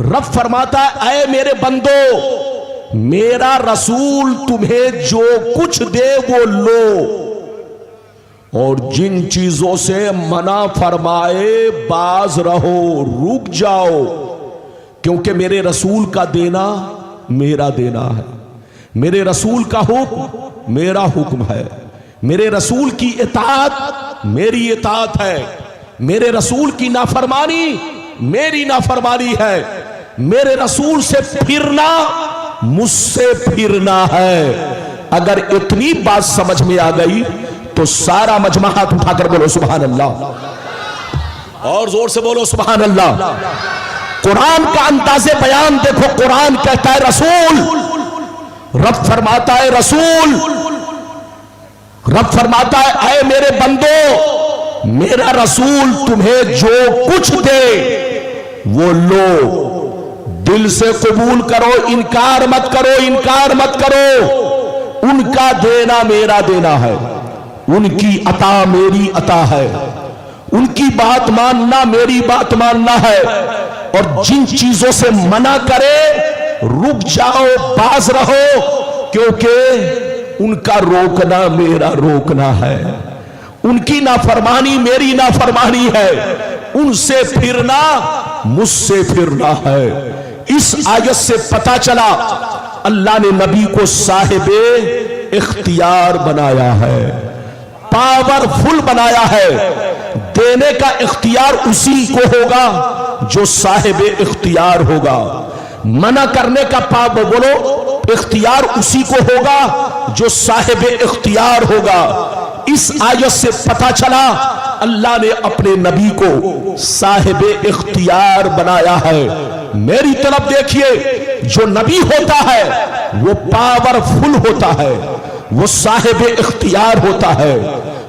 रब फरमाता है, ऐ मेरे बंदो, मेरा रसूल तुम्हें जो कुछ दे वो लो, और जिन चीजों से मना फरमाए बाज रहो, रुक जाओ, क्योंकि मेरे रसूल का देना मेरा देना है, मेरे रसूल का हुक्म मेरा हुक्म है, मेरे रसूल की इताअत मेरी इताअत है, मेरे रसूल की नाफरमानी मेरी नाफरमानी है, मेरे रसूल से फिरना मुझसे फिरना है। अगर इतनी बात समझ में आ गई तो सारा मजमा हाथ उठाकर बोलो सुभान अल्लाह, और जोर से बोलो सुभान अल्लाह। कुरान का अंदाज़े बयान देखो, कुरान कहता है रसूल, रब फरमाता है रसूल, रब फरमाता है ऐ मेरे बंदो, मेरा रसूल तुम्हें जो कुछ दे वो लो, दिल से कबूल करो, इनकार मत करो, इनकार मत करो। उनका देना मेरा देना है, उनकी अता मेरी अता है, उनकी बात मानना मेरी बात मानना है, और जिन चीजों से मना करे रुक जाओ, बाज रहो, क्योंकि उनका रोकना मेरा रोकना है, उनकी नाफरमानी मेरी नाफरमानी है, उनसे फिरना मुझसे फिरना है। इस आयत से पता चला अल्लाह ने नबी को साहिबे इख्तियार बनाया है, पावरफुल बनाया है। देने का इख्तियार उसी को होगा जो साहिबे इख्तियार होगा, मना करने का बोलो इख्तियार उसी को होगा जो साहिबे इख्तियार होगा। इस आयत से पता चला अल्लाह ने अपने नबी को साहिबे इख्तियार बनाया है। मेरी तरफ देखिए, जो नबी होता है वो पावरफुल होता है, वो साहिबे इख्तियार होता है,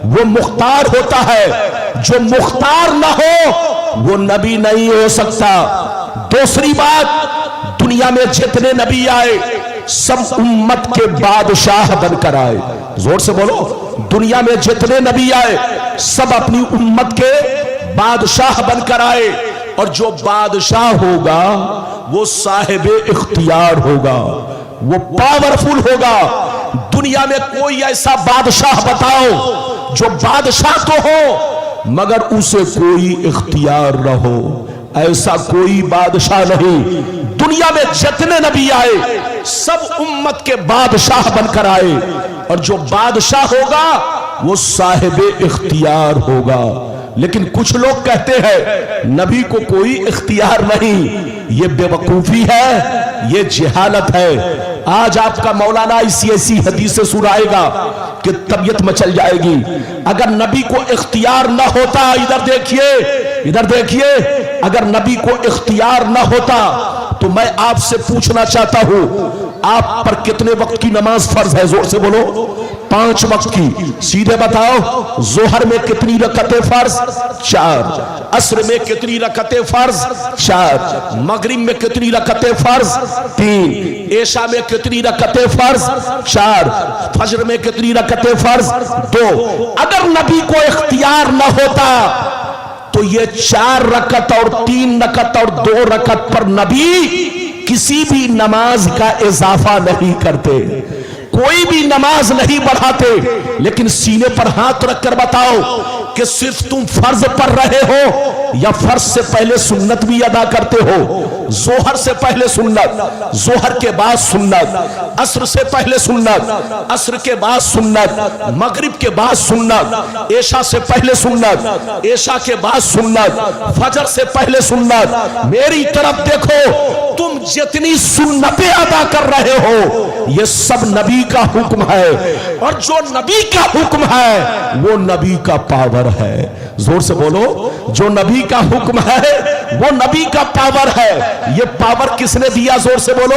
वो मुख्तार होता है। जो मुख्तार ना हो वो नबी नहीं हो सकता। दूसरी बात, दुनिया में जितने नबी आए सब उम्मत के बादशाह बनकर आए। जोर से बोलो, दुनिया में जितने नबी आए सब अपनी उम्मत के बादशाह बनकर आए, और जो बादशाह होगा वो साहिबे इख्तियार होगा, वो पावरफुल होगा। दुनिया में कोई ऐसा बादशाह बताओ जो बादशाह तो हो मगर उसे कोई इख्तियार न हो, ऐसा कोई बादशाह नहीं। दुनिया में जितने नबी आए सब उम्मत के बादशाह बनकर आए, और जो बादशाह होगा वो साहिबे इख्तियार होगा। लेकिन कुछ लोग कहते हैं नबी को कोई इख्तियार नहीं, ये बेवकूफी है, ये जिहालत है। आज आपका मौलाना ऐसी हदीस से सुनाएगा कि तबीयत मचल जाएगी। अगर नबी को इख्तियार ना होता, इधर देखिए, इधर देखिए, अगर नबी को इख्तियार ना होता तो मैं आपसे पूछना चाहता हूं, आप पर कितने वक्त की नमाज फर्ज है? जोर से बोलो। 5 वक्त की। सीधे बताओ, जोहर में कितनी रकअतें फर्ज? 4। असर में कितनी रकअतें फर्ज? 4। मगरिब में कितनी रकअतें फर्ज? 3। एशा में कितनी रकअतें फर्ज? 4। फजर में कितनी रकअतें फर्ज? 2। अगर नबी को इख्तियार न होता तो ये 4 रकअत और 3 रकअत और 2 रकअत पर नबी किसी भी नमाज का इजाफा नहीं करते, कोई भी नमाज नहीं बढ़ाते। लेकिन सीने पर हाथ रखकर बताओ कि सिर्फ तुम फर्ज पढ़ रहे हो या फर्ज से पहले सुन्नत भी अदा करते हो? जोहर से पहले सुन्नत, जोहर के बाद सुन्नत, असर से पहले सुन्नत, असर के बाद सुन्नत, मगरिब के बाद सुन्नत, एशा से पहले सुन्नत, एशा के बाद सुन्नत, फजर से पहले सुन्नत। मेरी तरफ देखो, तुम जितनी सुन्नतें अदा कर रहे हो ये सब नबी का हुक्म है, और जो नबी का हुक्म है वो नबी का पावर है। जोर से बोलो, जो नबी का हुक्म है वो नबी का पावर है। ये पावर किसने दिया? जोर से बोलो,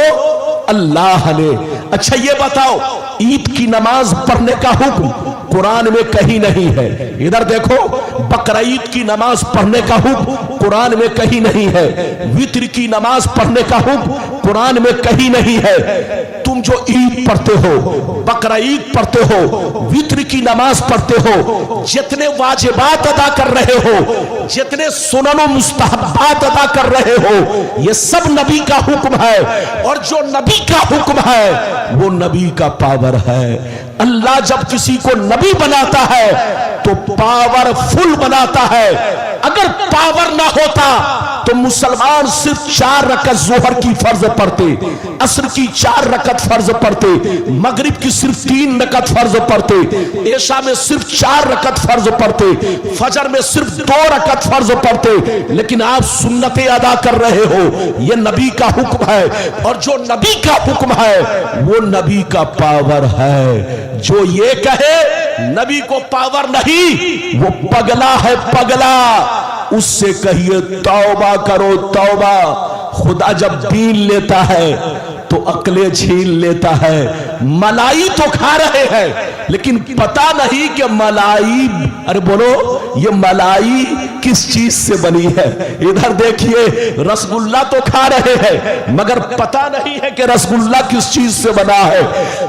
अल्लाह ने। अच्छा ये बताओ, ईद की नमाज पढ़ने का हुक्म कुरान में कहीं नहीं है। इधर देखो, बकरीद की नमाज पढ़ने का हुक्म कुरान में कहीं नहीं है। वित्र की नमाज पढ़ने का हुक्म कुरान में कहीं नहीं है। तुम तुम जो ईद पढ़ते हो, बकरा ईद पढ़ते हो, वित्र की नमाज पढ़ते हो, जितने वाजिबात अदा कर रहे हो, जितने सुननो मुस्तहब्बात अदा कर रहे हो, ये सब नबी का हुक्म है। और जो नबी का हुक्म है वो नबी का पावर है। अल्लाह जब किसी को नबी बनाता है तो पावरफुल बनाता है। अगर पावर ना होता तो मुसलमान सिर्फ 4 रकत जोहर की फर्ज पढ़ते, असर की 4 रकत फर्ज पढ़ते, मगरिब की सिर्फ 3 रकत फर्ज पढ़ते, ऐशा में सिर्फ 4 रकत फर्ज पढ़ते, फजर में सिर्फ 2 रकत फर्ज पढ़ते। लेकिन आप सुन्नतें अदा कर रहे हो, यह नबी का हुक्म है। और जो नबी का हुक्म है वो नबी का पावर है। जो ये कहे नबी को पावर नहीं, वो पगला है, पगला। उससे कहिए तौबा करो, तौबा। खुदा जब दीन लेता है तो अकले छीन लेता है। मलाई तो खा रहे हैं लेकिन पता नहीं कि मलाई, अरे बोलो, ये मलाई किस चीज से बनी है। इधर देखिए, रसगुल्ला तो खा रहे हैं मगर पता नहीं है कि रसगुल्ला किस चीज से बना है।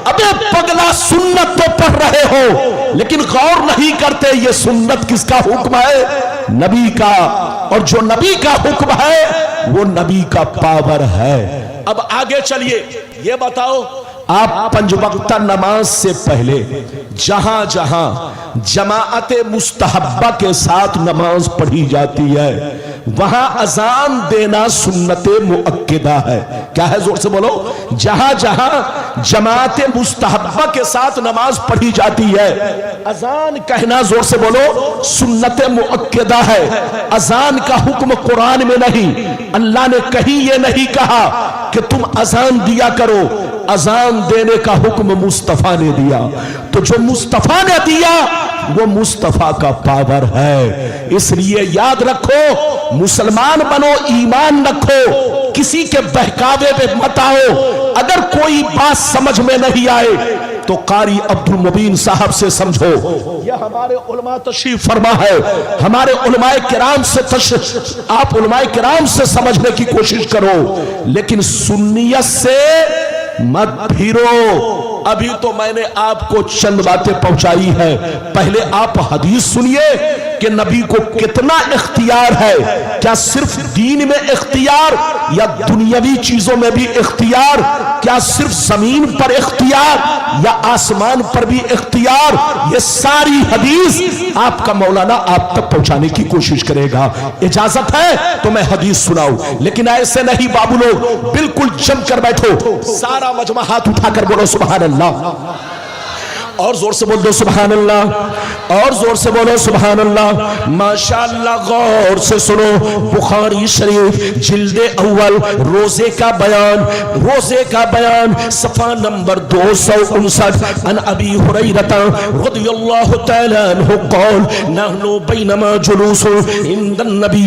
अबे पगला, सुन्नत तो पढ़ रहे हो लेकिन गौर नहीं करते ये सुन्नत किसका हुक्म है? नबी का। और जो नबी का हुक्म है वो नबी का पावर है। अब आगे चलिए, ये बताओ, आप 5 वक्ता नमाज से पहले जहां जहां जमाअत मुस्तहब्बा के साथ नमाज पढ़ी जाती है वहां अजान देना सुन्नत मुअक्किदा है। क्या है? जोर से बोलो। जहां जहां जमाअत मुस्तहब्बा के साथ नमाज पढ़ी जाती है अजान कहना, जोर से बोलो, सुन्नत मुअक्किदा है। अजान का हुक्म कुरान में नहीं, अल्लाह ने कहीं ये नहीं कहा कि तुम अजान दिया करो। अजान देने का हुक्म मुस्तफा ने दिया, तो जो मुस्तफा ने दिया वो मुस्तफा का पावर है। इसलिए याद रखो, मुसलमान बनो, ईमान रखो, किसी के बहकावे पे मत आओ। अगर कोई बात समझ में नहीं आए तो कारी अब्दुल मुबीन साहब से समझो। यह हमारे उलमा तशरीफ फरमा है, हमारे उलमाए किराम से आप उलमाए किराम से समझने की कोशिश करो, लेकिन सुन्नियत से मत फिरो। अभी तो मैंने आपको चंद बातें पहुंचाई है, पहले आप हदीस सुनिए कि नबी को कितना इख्तियार है। क्या सिर्फ दीन में इख्तियार या दुनियावी चीजों में भी इख्तियार? क्या सिर्फ जमीन पर इख्तियार या आसमान पर भी इख्तियार? ये सारी हदीस आपका मौलाना आप तक पहुंचाने की कोशिश करेगा। इजाजत है तो मैं हदीस सुनाऊं, लेकिन ऐसे नहीं बाबू लोग, बिल्कुल जम कर बैठो। सारा मजमा हाथ उठाकर बोलो सुभान अल्लाह, और जोर से बोल दो सुभान अल्लाह, और जोर से बोलो सुभान अल्लाह। माशाअल्लाह, गौर से सुनो, बुखारी शरीफ जिल्दे अव्वल रोजे का बयान सफा नंबर 259। अन अबी हुरैरता रदियल्लाहु तआला अन्हु क़ाल नहनु बैनमा जुलूसुन इंदन नबी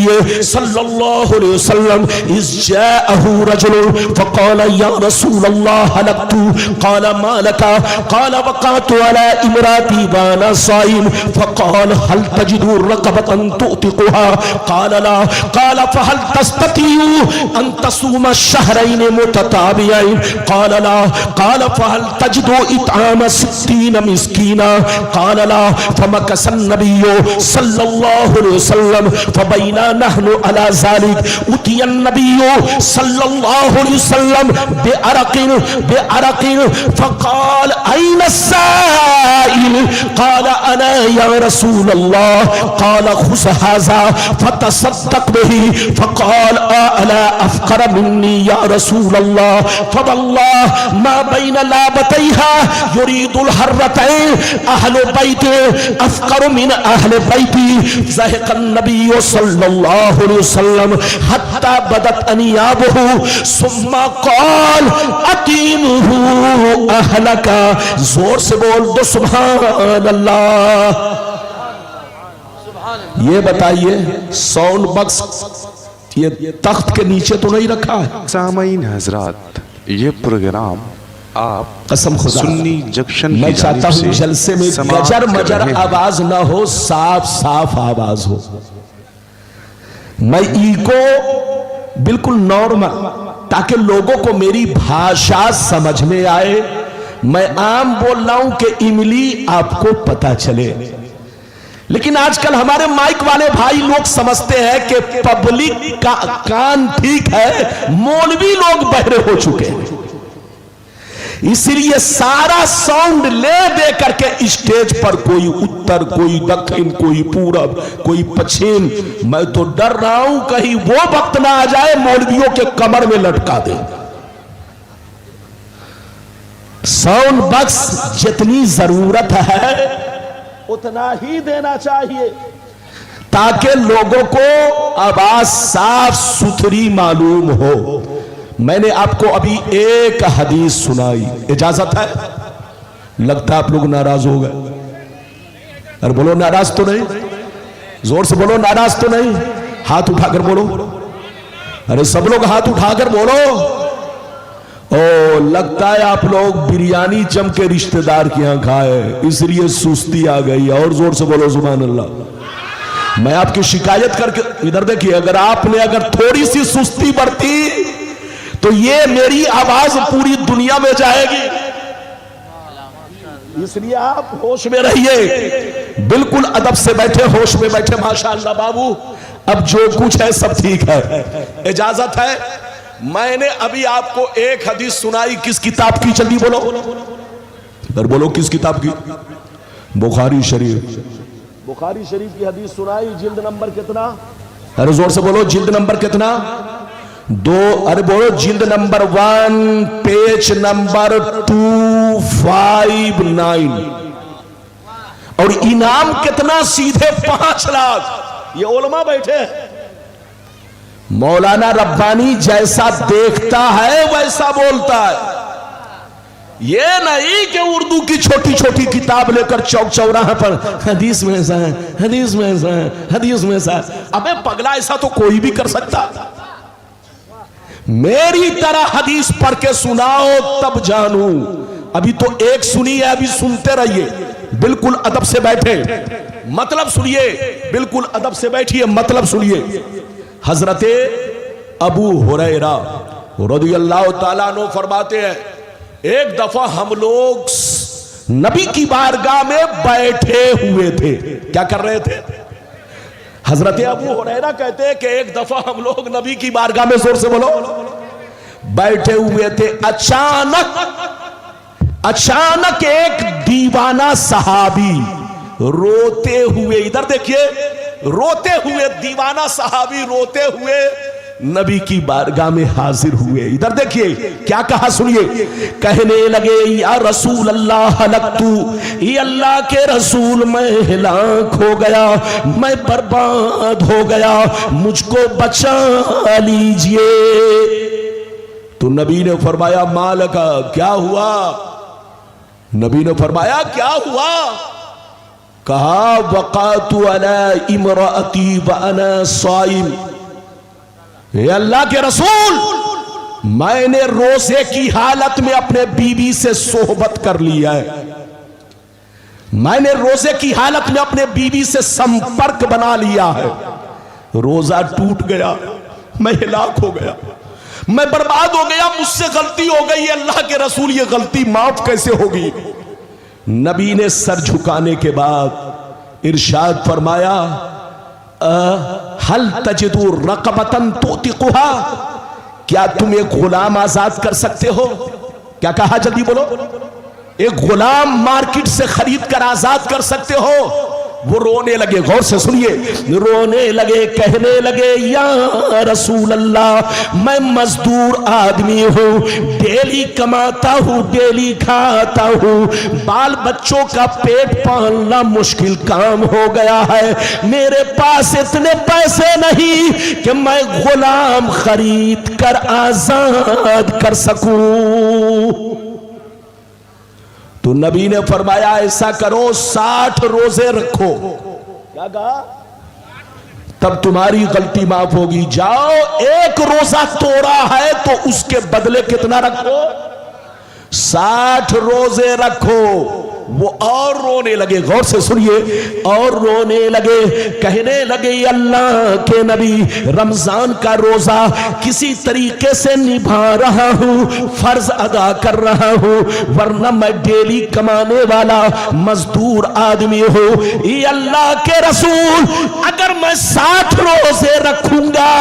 सल्लल्लाहु अलैहि वसल्लम इज़ जाअहु रजुल फ़क़ाल या रसूलल्लाह हलकतु क़ाल मा लका क़ाल वक़अतु अला इमराती वाना साइम फ़क़ाल हल तजिदु रक़बतन तुतिक़ुहा क़ाल ला क़ाल फ़हल तस्ततिउ अन तसूम शहरैन मुतताबियैन क़ाल ला क़ाल फ़हल तजिदु इत्आम 60 मिस्कीना क़ाल ला फ़मकसन नबिय्यु सल्लल्लाहु अलैहि वसल्लम फ़बैना नहनु अला ज़ालिक उतियन नबिय्यु सल्लल्लाहु अलैहि वसल्लम बिअरक़िन फ़क़ाल ऐन क़ाल अना या रसूल अल्लाह क़ाल खुज़ हाज़ा फ़तसद्दक़ बिही फ़क़ाल अला अफ़क़र मिन्नी या रसूल अल्लाह फ़वल्लाह मा बैन लाबतैहा युरीदुल हर्रतैन अहलु बैति अफ़क़र मिन अहलि बैति ज़हक़न नबी सल्लल्लाहु अलैहि वसल्लम हत्ता बदत अनियाबुहु सुम्मा क़ाल अक़ीमुहु अहलका। जोर से बोल दो सुभान अल्लाह। ये बताइए, साउंड बॉक्स ये तख्त के नीचे तो नहीं रखा है? सामाईन हजरात, ये प्रोग्राम आप कसम खुदा सुन्नी जंक्शन मैं चाहता हूँ जलसे में गजर मजर आवाज ना हो, साफ साफ आवाज हो। मैं ईको बिल्कुल नॉर्मल ताकि लोगों को मेरी भाषा समझ में आए। मैं आम बोल रहा हूं कि इमली आपको पता चले, लेकिन आजकल हमारे माइक वाले भाई लोग समझते हैं कि पब्लिक का कान ठीक है, मौलवी लोग बहरे हो चुके हैं, इसलिए सारा साउंड ले दे करके स्टेज पर कोई उत्तर, कोई दक्षिण, कोई पूरब, कोई पश्चिम। मैं तो डर रहा हूं कहीं वो वक्त ना आ जाए मौलवियों के कमर में लटका दे। साउंड बॉक्स जितनी जरूरत है उतना ही देना चाहिए, ताकि लोगों को आवाज साफ सुथरी मालूम हो। मैंने आपको अभी एक हदीस सुनाई, इजाजत है? लगता है आप लोग नाराज हो गए। अरे बोलो नाराज तो नहीं, जोर से बोलो नाराज तो नहीं, हाथ उठाकर बोलो। अरे सब लोग हाथ उठाकर बोलो। ओ लगता है आप लोग बिरयानी जम के रिश्तेदार के यहां खाए, इसलिए सुस्ती आ गई। और जोर से बोलो सुभान अल्लाह। मैं आपकी शिकायत करके, इधर देखिए, अगर थोड़ी सी सुस्ती बढ़ती तो ये मेरी आवाज पूरी दुनिया में जाएगी, इसलिए आप होश में रहिए, बिल्कुल अदब से बैठे, होश में बैठे। माशाअल्लाह बाबू, अब जो कुछ है सब ठीक है, इजाजत है? मैंने अभी आपको एक हदीस सुनाई, किस किताब की? जल्दी बोलो, इधर बोलो, किस किताब की? बुखारी शरीफ। बुखारी शरीफ की हदीस सुनाई, जिल्द नंबर कितना? अरे जोर से बोलो, जिल्द नंबर कितना? 2। अरे बोलो, जिल्द नंबर 1, पेज नंबर 259। और इनाम कितना? सीधे 5 लाख। ये उलमा बैठे हैं। मौलाना रब्बानी जैसा देखता है वैसा बोलता है, ये नहीं कि उर्दू की छोटी छोटी किताब लेकर चौक चौराहे पर हदीस में ऐसा है, हदीस में ऐसा है, हदीस में ऐसा है। अबे पगला, ऐसा तो कोई भी कर सकता। मेरी तरह हदीस पढ़ के सुनाओ तब जानू। अभी तो एक सुनी है, अभी सुनते रहिए, बिल्कुल अदब से बैठे, मतलब सुनिए, बिल्कुल अदब से बैठिए, मतलब सुनिए। हजरते अबू हुरैरा रदियल्लाहु ताला अन्हु फरमाते हैं, एक दफा हम लोग नबी की बारगाह में बैठे हुए थे। क्या कर रहे थे? हजरत अबू हुरैरा कहते हैं कि एक दफा हम लोग नबी की बारगाह में, जोर से बोलो, बैठे हुए थे। अचानक एक दीवाना सहाबी रोते हुए, इधर देखिए, रोते हुए दीवाना सहाबी रोते हुए नबी की बारगाह में हाजिर हुए। इधर देखिए क्या कहा, सुनिए। कहने लगे, या रसूल अल्लाह हलकतू, ये अल्लाह के रसूल, मैं हिलाक हो गया, मैं बर्बाद हो गया, मुझको बचा लीजिए। तो नबी ने फरमाया, माल का क्या हुआ? नबी ने फरमाया, क्या हुआ? कहा, वक़ातु अला इमराती व अना साइम। अल्लाह के रसूल, मैंने रोजे की हालत में अपने बीवी से सोहबत कर लिया है, मैंने रोजे की हालत में अपने बीवी से संपर्क बना लिया है, रोजा टूट गया, मैं हिलाक हो गया, मैं बर्बाद हो गया, मुझसे गलती हो गई। अल्लाह के रसूल, ये गलती माफ कैसे होगी? नबी ने सर झुकाने के बाद इरशाद फरमाया, हल तजिदु रक़बतन तुतिकुहा, क्या तुम एक गुलाम आजाद कर सकते हो? क्या कहा, जल्दी बोलो। एक गुलाम मार्केट से खरीद कर आजाद कर सकते हो? वो रोने लगे, गौर से सुनिए, रोने लगे, कहने लगे, या रसूल अल्लाह, मैं मजदूर आदमी हूँ, डेली कमाता हूँ, डेली खाता हूँ, बाल बच्चों का पेट पालना मुश्किल काम हो गया है, मेरे पास इतने पैसे नहीं कि मैं गुलाम खरीद कर आजाद कर सकूं। तो नबी ने फरमाया, ऐसा करो, 60 रोजे रखो। क्या कहा? तब तुम्हारी गलती माफ होगी। जाओ, एक रोजा तोड़ा है तो उसके बदले कितना रखो? 60 रोजे रखो। वो और रोने लगे, गौर से सुनिए, और रोने लगे, कहने लगे अल्लाह के नबी, रमजान का रोजा किसी तरीके से निभा रहा हूं, फर्ज अदा कर रहा हूं, वरना मैं डेली कमाने वाला मजदूर आदमी हूं। ये अल्लाह के रसूल, अगर मैं 60 रोजे रखूंगा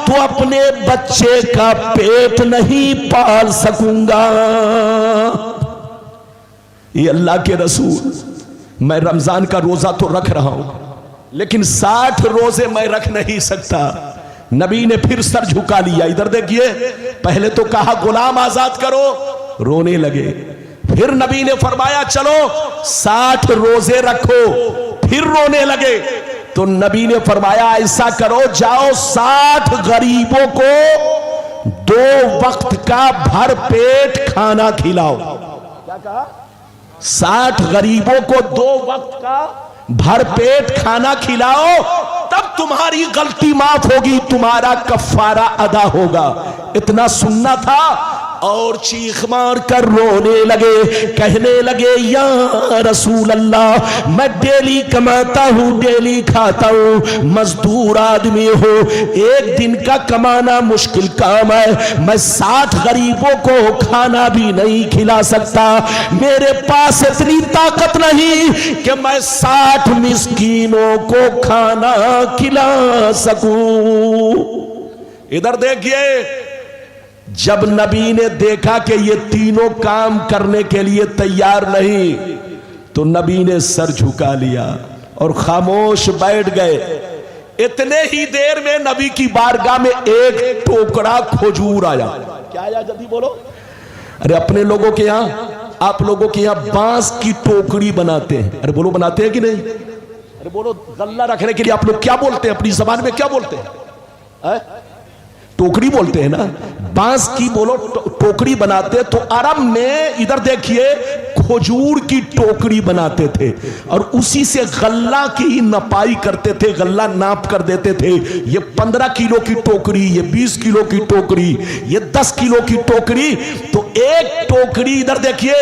तो अपने बच्चे का पेट नहीं पाल सकूंगा। ये अल्लाह के रसूल, मैं रमजान का रोजा तो रख रहा हूं, लेकिन 60 रोजे मैं रख नहीं सकता। नबी ने फिर सर झुका लिया। इधर देखिए, पहले तो कहा गुलाम आजाद करो, रोने लगे। फिर नबी ने फरमाया चलो 60 रोजे रखो, फिर रोने लगे। तो नबी ने फरमाया ऐसा करो, जाओ 60 गरीबों को 2 वक्त का भर पेट खाना खिलाओ। क्या कहा? 60 गरीबों को 2 वक्त का भर पेट खाना खिलाओ, तब तुम्हारी गलती माफ होगी, तुम्हारा कफ्फारा अदा होगा। इतना सुनना था और चीख मार कर रोने लगे, कहने लगे या रसूल अल्लाह, मैं डेली कमाता हूँ, डेली खाता हूँ, मजदूर आदमी हूँ, एक दिन का कमाना मुश्किल काम है, मैं 60 गरीबों को खाना भी नहीं खिला सकता, मेरे पास इतनी ताकत नहीं कि मैं 60 मिस्कीनों को खाना खिला सकूं। इधर देखिए, जब नबी ने देखा कि ये तीनों काम करने के लिए तैयार नहीं, तो नबी ने सर झुका लिया और खामोश बैठ गए। इतने ही देर में नबी की बारगाह में एक टोकरा खजूर आया। क्या आया? जल्दी बोलो। अरे अपने लोगों के यहां, आप लोगों के यहां बांस की टोकरी बनाते हैं। अरे बोलो, बनाते हैं कि नहीं? अरे बोलो, गल्ला रखने के लिए आप लोग क्या बोलते हैं? अपनी जबान में क्या बोलते हैं? टोकरी बोलते हैं ना। बांस की बोलो टोकरी बनाते, तो अरब में इधर देखिए खजूर की टोकरी बनाते थे और उसी से गल्ला की नपाई करते थे, गल्ला नाप कर देते थे। ये 15 किलो की टोकरी, ये 20 किलो की टोकरी, ये 10 किलो की टोकरी। तो एक टोकरी, इधर देखिए,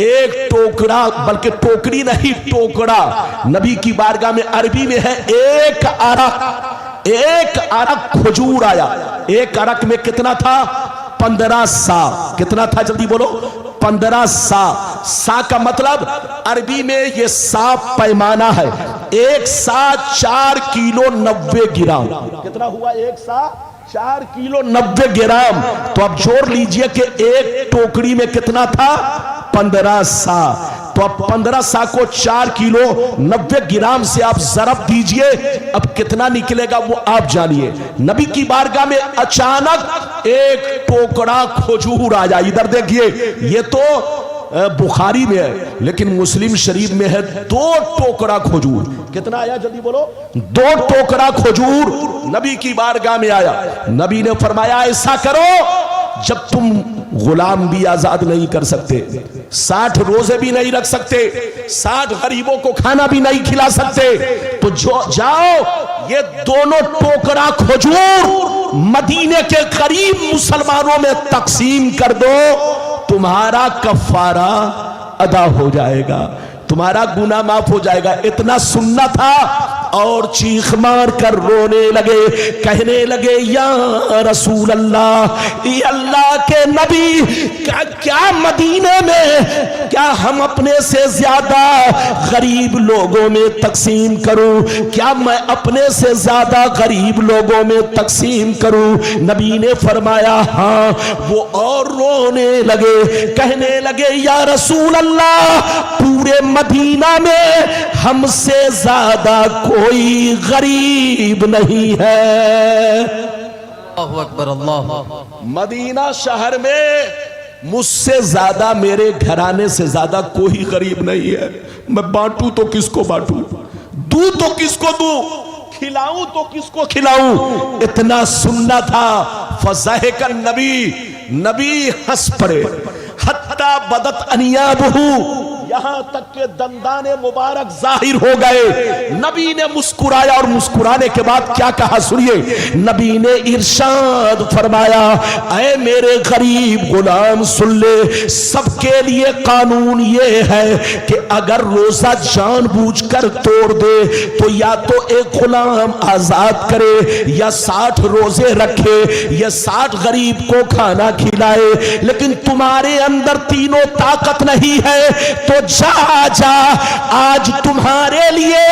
एक टोकरा, बल्कि टोकरी नहीं टोकरा, नबी की बारगाह में अरबी में है एक अरक। एक अरक खजूर आया। एक अरक में कितना था? 15 सा। कितना था? जल्दी बोलो। 15 सा। सा का मतलब अरबी में ये सा पैमाना है। एक सा 4 किलो 90 ग्राम। कितना हुआ? एक सा 4 किलो 90 ग्राम। तो अब जोड़ लीजिए कि एक टोकरी में कितना था? 15 सा। तो अब 15 सा को 4 किलो 90 ग्राम से आप जरब दीजिए, अब कितना निकलेगा वो आप जानिए। नबी की बारगाह में अचानक एक टोकरा खजूर आया। इधर देखिए, ये तो बुखारी में है, लेकिन मुस्लिम शरीफ में है 2 टोकरा खजूर। कितना आया? जल्दी बोलो। 2 टोकरा खजूर नबी की बारगाह में आया। नबी ने फरमाया ऐसा करो, जब तुम गुलाम भी आजाद नहीं कर सकते, 60 रोजे भी नहीं रख सकते, 60 गरीबों को खाना भी नहीं खिला सकते, तो जो जाओ ये दोनों टोकरा खजूर मदीने के करीब मुसलमानों में तकसीम कर दो, तुम्हारा कफ्फारा अदा हो जाएगा, तुम्हारा गुनाह माफ हो जाएगा। इतना सुनना था और चीख मार कर रोने लगे, कहने लगे या रसूल अल्लाह, ये अल्लाह के नबी, क्या मदीने में क्या हम अपने से ज्यादा गरीब लोगों में तकसीम करूं? क्या मैं अपने से ज्यादा गरीब लोगों में तकसीम करूं? नबी ने फरमाया हाँ। वो और रोने लगे, कहने लगे या रसूल अल्लाह, पूरे मदीना में हमसे ज्यादा कोई गरीब नहीं है। अल्लाहु अकबर, अल्लाह। मदीना शहर में मुझसे ज्यादा, मेरे घराने से ज्यादा कोई गरीब नहीं है। मैं बांटूं तो किसको बांटूं, दूं तो किसको दूं, खिलाऊं तो किसको खिलाऊं? इतना सुनना था। फज़ाहिका नबी, नबी हंस पड़े। हत्ता बदत अनियाबहू, यहां तक के दंदाने मुबारक जाहिर हो गए। नबी ने मुस्कुराया और मुस्कुराने के बाद क्या कहा सुनिए, नबी ने इरशाद फरमाया, ऐ मेरे गरीब गुलाम सुन ले, सबके लिए कानून ये है कि अगर रोजा जानबूझकर तोड़ दे तो या तो एक गुलाम आजाद करे या 60 रोजे रखे या 60 गरीब को खाना खिलाए। लेकिन तुम्हारे अंदर तीनों ताकत नहीं है तो जा आज तुम्हारे लिए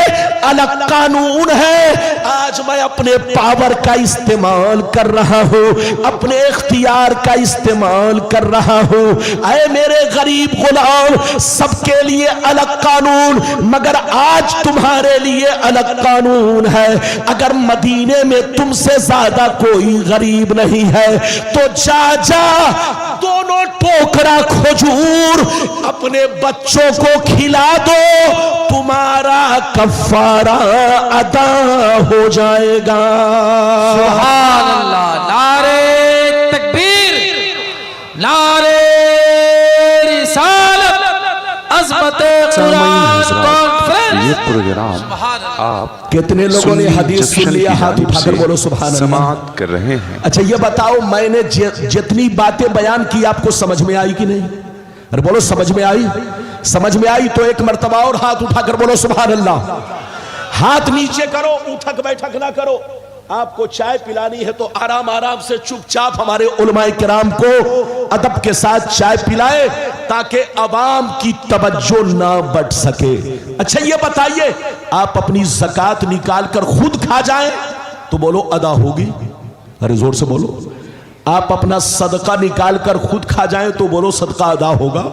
अलग कानून है। आज मैं अपने पावर का इस्तेमाल कर रहा हूं, अपने इख्तियार का इस्तेमाल कर रहा हूं। ऐ मेरे गरीब गुलाम, सबके लिए अलग कानून, मगर आज तुम्हारे लिए अलग कानून है। अगर मदीने में तुमसे ज्यादा कोई गरीब नहीं है तो जा दोनों टोकरा खजूर अपने बच्चों को खिला दो, तुम्हारा कफारा अदा हो जाएगा। सुभान अल्लाह, नारे तकबीर, नारे रिसालत, अज़मते कुरान कॉन्फ्रेंस। ये प्रोग्राम आप कितने लोगों ने हदीस सुन लिया? हाथ उठाकर बोलो सुभान अल्लाह। समाप्त कर रहे हैं। अच्छा ये बताओ, मैंने जितनी बातें बयान की आपको समझ में आई कि नहीं? अरे बोलो समझ में आई? समझ में आई तो एक मर्तबा और हाथ उठाकर बोलो सुभान अल्लाह। हाथ नीचे करो, उठक बैठक ना करो। आपको चाय पिलानी है तो आराम आराम से चुपचाप हमारे उलमाए किराम को अदब के साथ चाय पिलाए ताकि अवाम की तवज्जो ना बढ़ सके। अच्छा ये बताइए, आप अपनी ज़कात निकाल कर खुद खा जाएं तो बोलो अदा होगी? अरे जोर से बोलो। आप अपना सदका निकाल कर खुद खा जाएं तो बोलो सदका अदा होगा।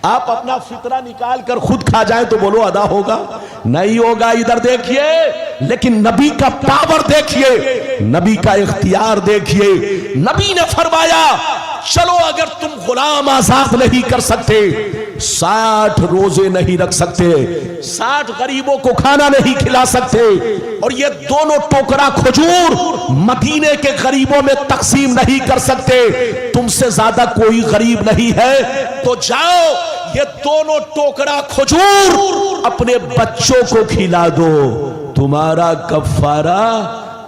आप अपना फितरा निकाल कर खुद खा जाएं तो बोलो अदा होगा? नहीं होगा। इधर देखिए, लेकिन नबी का पावर देखिए, नबी का इख्तियार देखिए। नबी ने फरमाया, चलो अगर तुम गुलाम आजाद नहीं कर सकते, 60 रोजे नहीं रख सकते, 60 गरीबों को खाना नहीं खिला सकते, और ये दोनों टोकरा खजूर मदीने के गरीबों में तकसीम नहीं कर सकते, तुमसे ज्यादा कोई गरीब नहीं है, तो जाओ ये दोनों टोकरा खजूर अपने बच्चों को खिला दो, तुम्हारा कफारा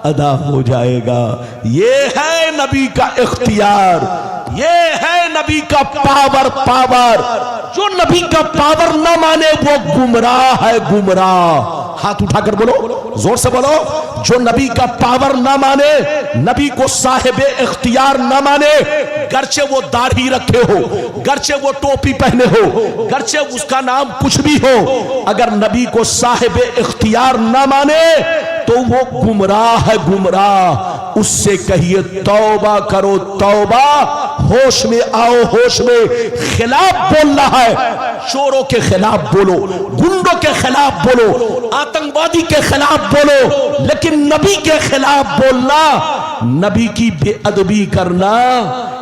अदा हो जाएगा। ये है नबी का इख्तियार, ये है नबी का पावर। जो नबी का पावर ना माने वो गुमराह है, गुमराह। हाथ उठाकर बोलो, जोर से बोलो। जो नबी का पावर ना माने, नबी को साहिब इख्तियार ना माने, गर्चे वो दाढ़ी रखे हो, गर्चे वो टोपी पहने हो, गर्चे उसका नाम कुछ भी हो, अगर नबी को साहिब इख्तियार ना माने तो वो गुमराह है, गुमराह। उससे कहिए तौबा करो, तौबा। होश में आओ, होश में। खिलाफ बोलना है, चोरों के खिलाफ बोलो, गुंडों के खिलाफ बोलो, आतंकवादी के खिलाफ बोलो, लेकिन नबी के खिलाफ बोलना, नबी की बेअदबी करना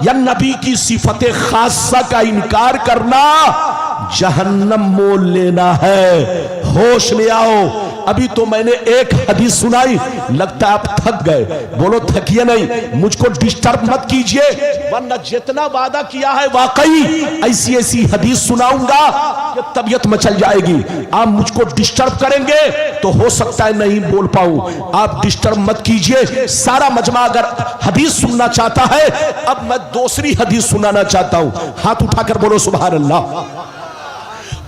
या नबी की सिफते खासा का इनकार करना, जहन्नम मोल लेना है। होश में आओ। अभी तो मैंने एक हदीस सुनाई, लगता है आप थक गए। बोलो थकिए नहीं, मुझको डिस्टर्ब मत कीजिए, वरना जितना वादा किया है वाकई ऐसी ऐसी हदीस सुनाऊंगा कि तबीयत मचल जाएगी। आप मुझको डिस्टर्ब करेंगे तो हो सकता है नहीं बोल पाऊं। आप डिस्टर्ब मत कीजिए। सारा मजमा अगर हदीस सुनना चाहता है, अब मैं दूसरी हदीस सुनाना चाहता हूं। हाथ उठाकर बोलो सुभान अल्लाह,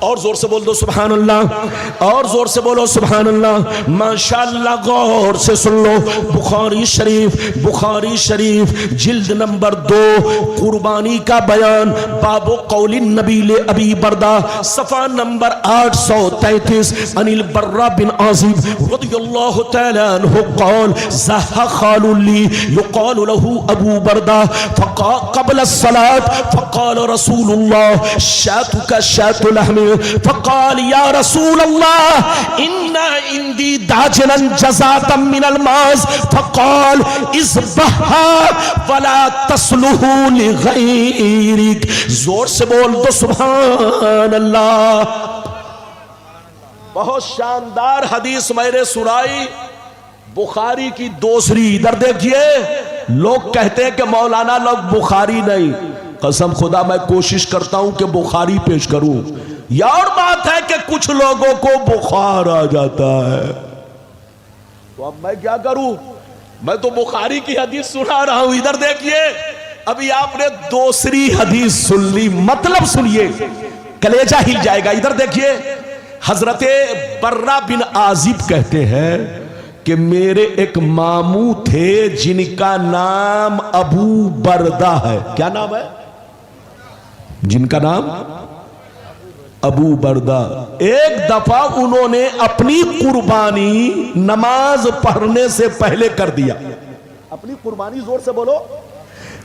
और जोर से बोल दो सुभान अल्लाह, और जोर से बोलो सुभान अल्लाह। माशाअल्लाह, गौर से सुन लो। बुखारी शरीफ जिल्द नंबर 2, कुर्बानी का बयान, बाबो कौलिन नबीले अबी बरदा, सफा नंबर 833। अनिल बर्रा बिन आजिब रदियल्लाहु तआला अन्हु क़ाल ज़हा ख़ालुली युक़ालु लहू अबू बरदा क़ब्ल अस्सलात फ़क़ाल रसूलुल्लाह शातुका शातु लहमी फ़क़ाल या रसूल अल्लाह इन्ना इंदी दाजनन जज़ातम मिनल माज़ फ़क़ाल इज़बहा वला तस्लुहु लिग़ैरिक। जोर से बोल दो सुभान अल्लाह। बहुत शानदार हदीस मैंने सुनाई, बुखारी की दूसरी। इधर देखिए, लोग कहते हैं कि मौलाना लोग बुखारी नहीं। कसम खुदा मैं कोशिश करता हूं कि बुखारी पेश करूं, यह और बात है कि कुछ लोगों को बुखार आ जाता है। तो अब मैं क्या करूं? मैं तो बुखारी की हदीस सुना रहा हूं। इधर देखिए, अभी आपने दूसरी हदीस सुन ली, मतलब सुनिए, कलेजा हिल जाएगा। इधर देखिए, हजरत बर्रा बिन आजिब कहते हैं कि मेरे एक मामू थे जिनका नाम अबू बरदा है। क्या नाम है? जिनका नाम अबू बरदा। एक दफा उन्होंने अपनी कुर्बानी नमाज पढ़ने से पहले कर दिया। अपनी कुर्बानी, जोर से बोलो,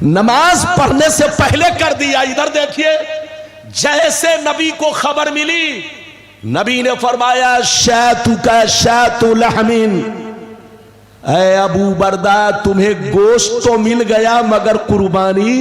नमाज पढ़ने से पहले कर दिया। इधर देखिए, जैसे नबी को खबर मिली, नबी ने फरमाया शैतु का शैतु लहमिन, ऐ अबू बरदा तुम्हें गोश्त तो मिल गया मगर कुर्बानी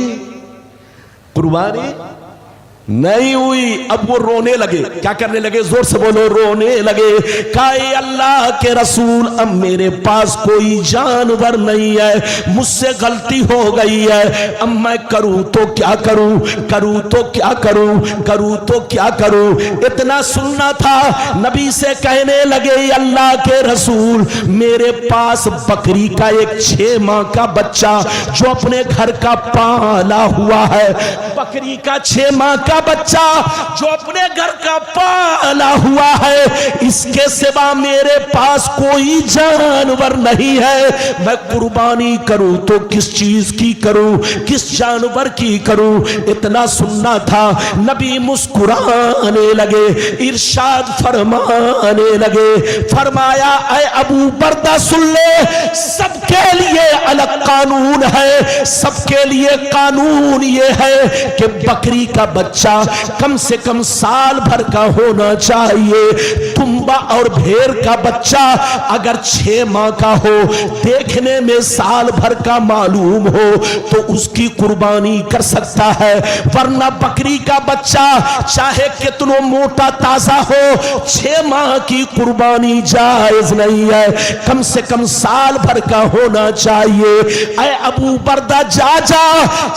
नहीं हुई। अब वो रोने लगे। क्या करने लगे? जोर से बोलो, रोने लगे। कहा अल्लाह के रसूल, अब मेरे पास कोई जानवर नहीं है, मुझसे गलती हो गई है, अब मैं करूं तो क्या करूं, करूं तो क्या करूं, करूं तो क्या करूं। इतना सुनना था, नबी से कहने लगे अल्लाह के रसूल, मेरे पास बकरी का एक 6 माह का बच्चा जो अपने घर का पाला हुआ है, बकरी का 6 माह का बच्चा जो अपने घर का पाला हुआ है, इसके सिवा मेरे पास कोई जानवर नहीं है। मैं कुर्बानी करूं तो किस चीज की करूं, किस जानवर की करूं। इतना सुनना था, नबी मुस्कुराने लगे, इरशाद फरमाने लगे, फरमाया ऐ अबू बरदा सुन ले, सबके लिए अलग कानून है। सबके लिए कानून ये है कि बकरी का बच्चा कम से कम साल भर का होना चाहिए। दुम्बा और भेड़ का बच्चा अगर 6 माह का हो, देखने में साल भर का मालूम हो, तो उसकी कुर्बानी कर सकता है। वरना बकरी का बच्चा चाहे कितना मोटा ताजा हो, 6 माह की कुर्बानी जायज नहीं है, कम से कम साल भर का होना चाहिए। ऐ अबू बरदा जा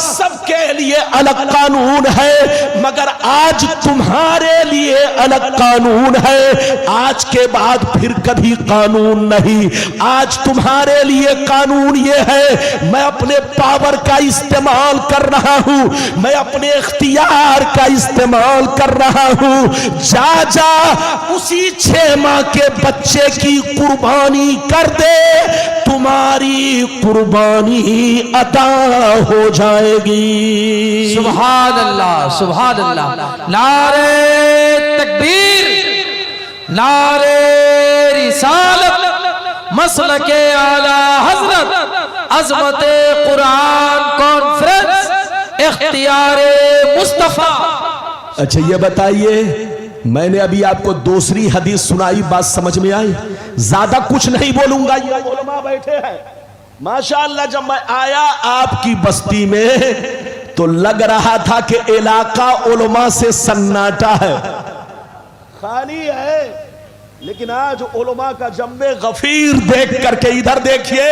सबके लिए अलग कानून है, मगर आज तुम्हारे लिए अलग कानून है। आज के बाद फिर कभी कानून नहीं। आज तुम्हारे लिए कानून ये है, मैं अपने पावर का इस्तेमाल कर रहा हूं, मैं अपने इख्तियार का इस्तेमाल कर रहा हूं। जा उसी 6 माह के बच्चे की कुर्बानी कर दे, तुम्हारी कुर्बानी अदा हो जाएगी। सुभान अल्लाह, सुभान अल्लाह। नारे तकबीर, नारे रिसालत, मसलके आला हजरत, अज़मते कुरान कॉन्फ्रेंस, इख्तियारे मुस्तफा। अच्छा ये बताइए, मैंने अभी आपको दूसरी हदीस सुनाई, बात समझ में आई? ज्यादा कुछ नहीं बोलूंगा, ये उलमा बैठे हैं माशाअल्लाह। जब मैं आया आपकी बस्ती में तो लग रहा था कि इलाका उलमा से सन्नाटा है, खाली है। लेकिन आज उलमा का जम्मे गफीर देख करके इधर देखिए,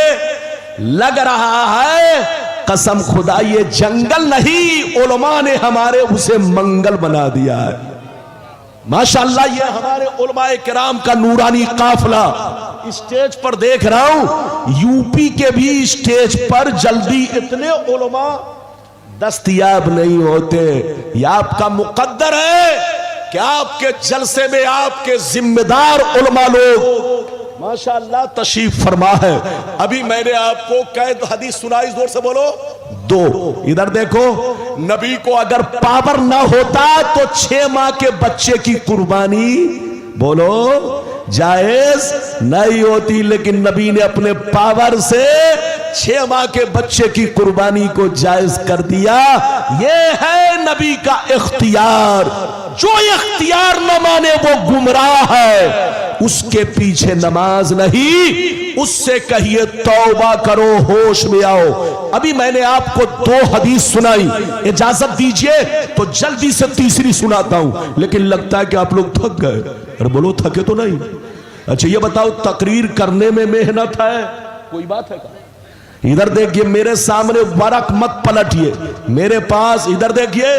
लग रहा है कसम खुदा ये जंगल नहीं, उलमा ने हमारे उसे मंगल बना दिया है। माशाअल्लाह, ये हमारे उलमाए किराम का नूरानी काफिला स्टेज पर देख रहा हूं। यूपी के भी स्टेज पर जल्दी इतने उलमा दस्तयाब नहीं होते। यह आपका मुकद्दर है कि आपके जलसे में आपके जिम्मेदार उलमा लोग माशाअल्लाह तशरीफ फरमा है। अभी मैंने आपको कैद हदीस सुनाई, जोर से बोलो, 2। इधर देखो, नबी को अगर पावर ना होता तो 6 माह के बच्चे की कुर्बानी बोलो जायज नहीं होती, लेकिन नबी ने अपने पावर से 6 माह के बच्चे की कुर्बानी को जायज कर दिया। यह है नबी का इख्तियार। जो इख्तियार न माने वो गुमराह है, उसके पीछे नमाज नहीं, उससे कहिए तौबा करो, होश में आओ। अभी मैंने आपको 2 हदीस सुनाई, इजाजत दीजिए तो जल्दी से तीसरी सुनाता हूं, लेकिन लगता है कि आप लोग थक गए। अरे बोलो, थके तो नहीं? अच्छा ये बताओ, तकरीर करने में मेहनत है, कोई बात है क्या? इधर देखिए, मेरे सामने वरक मत पलटिए, मेरे पास इधर देखिए,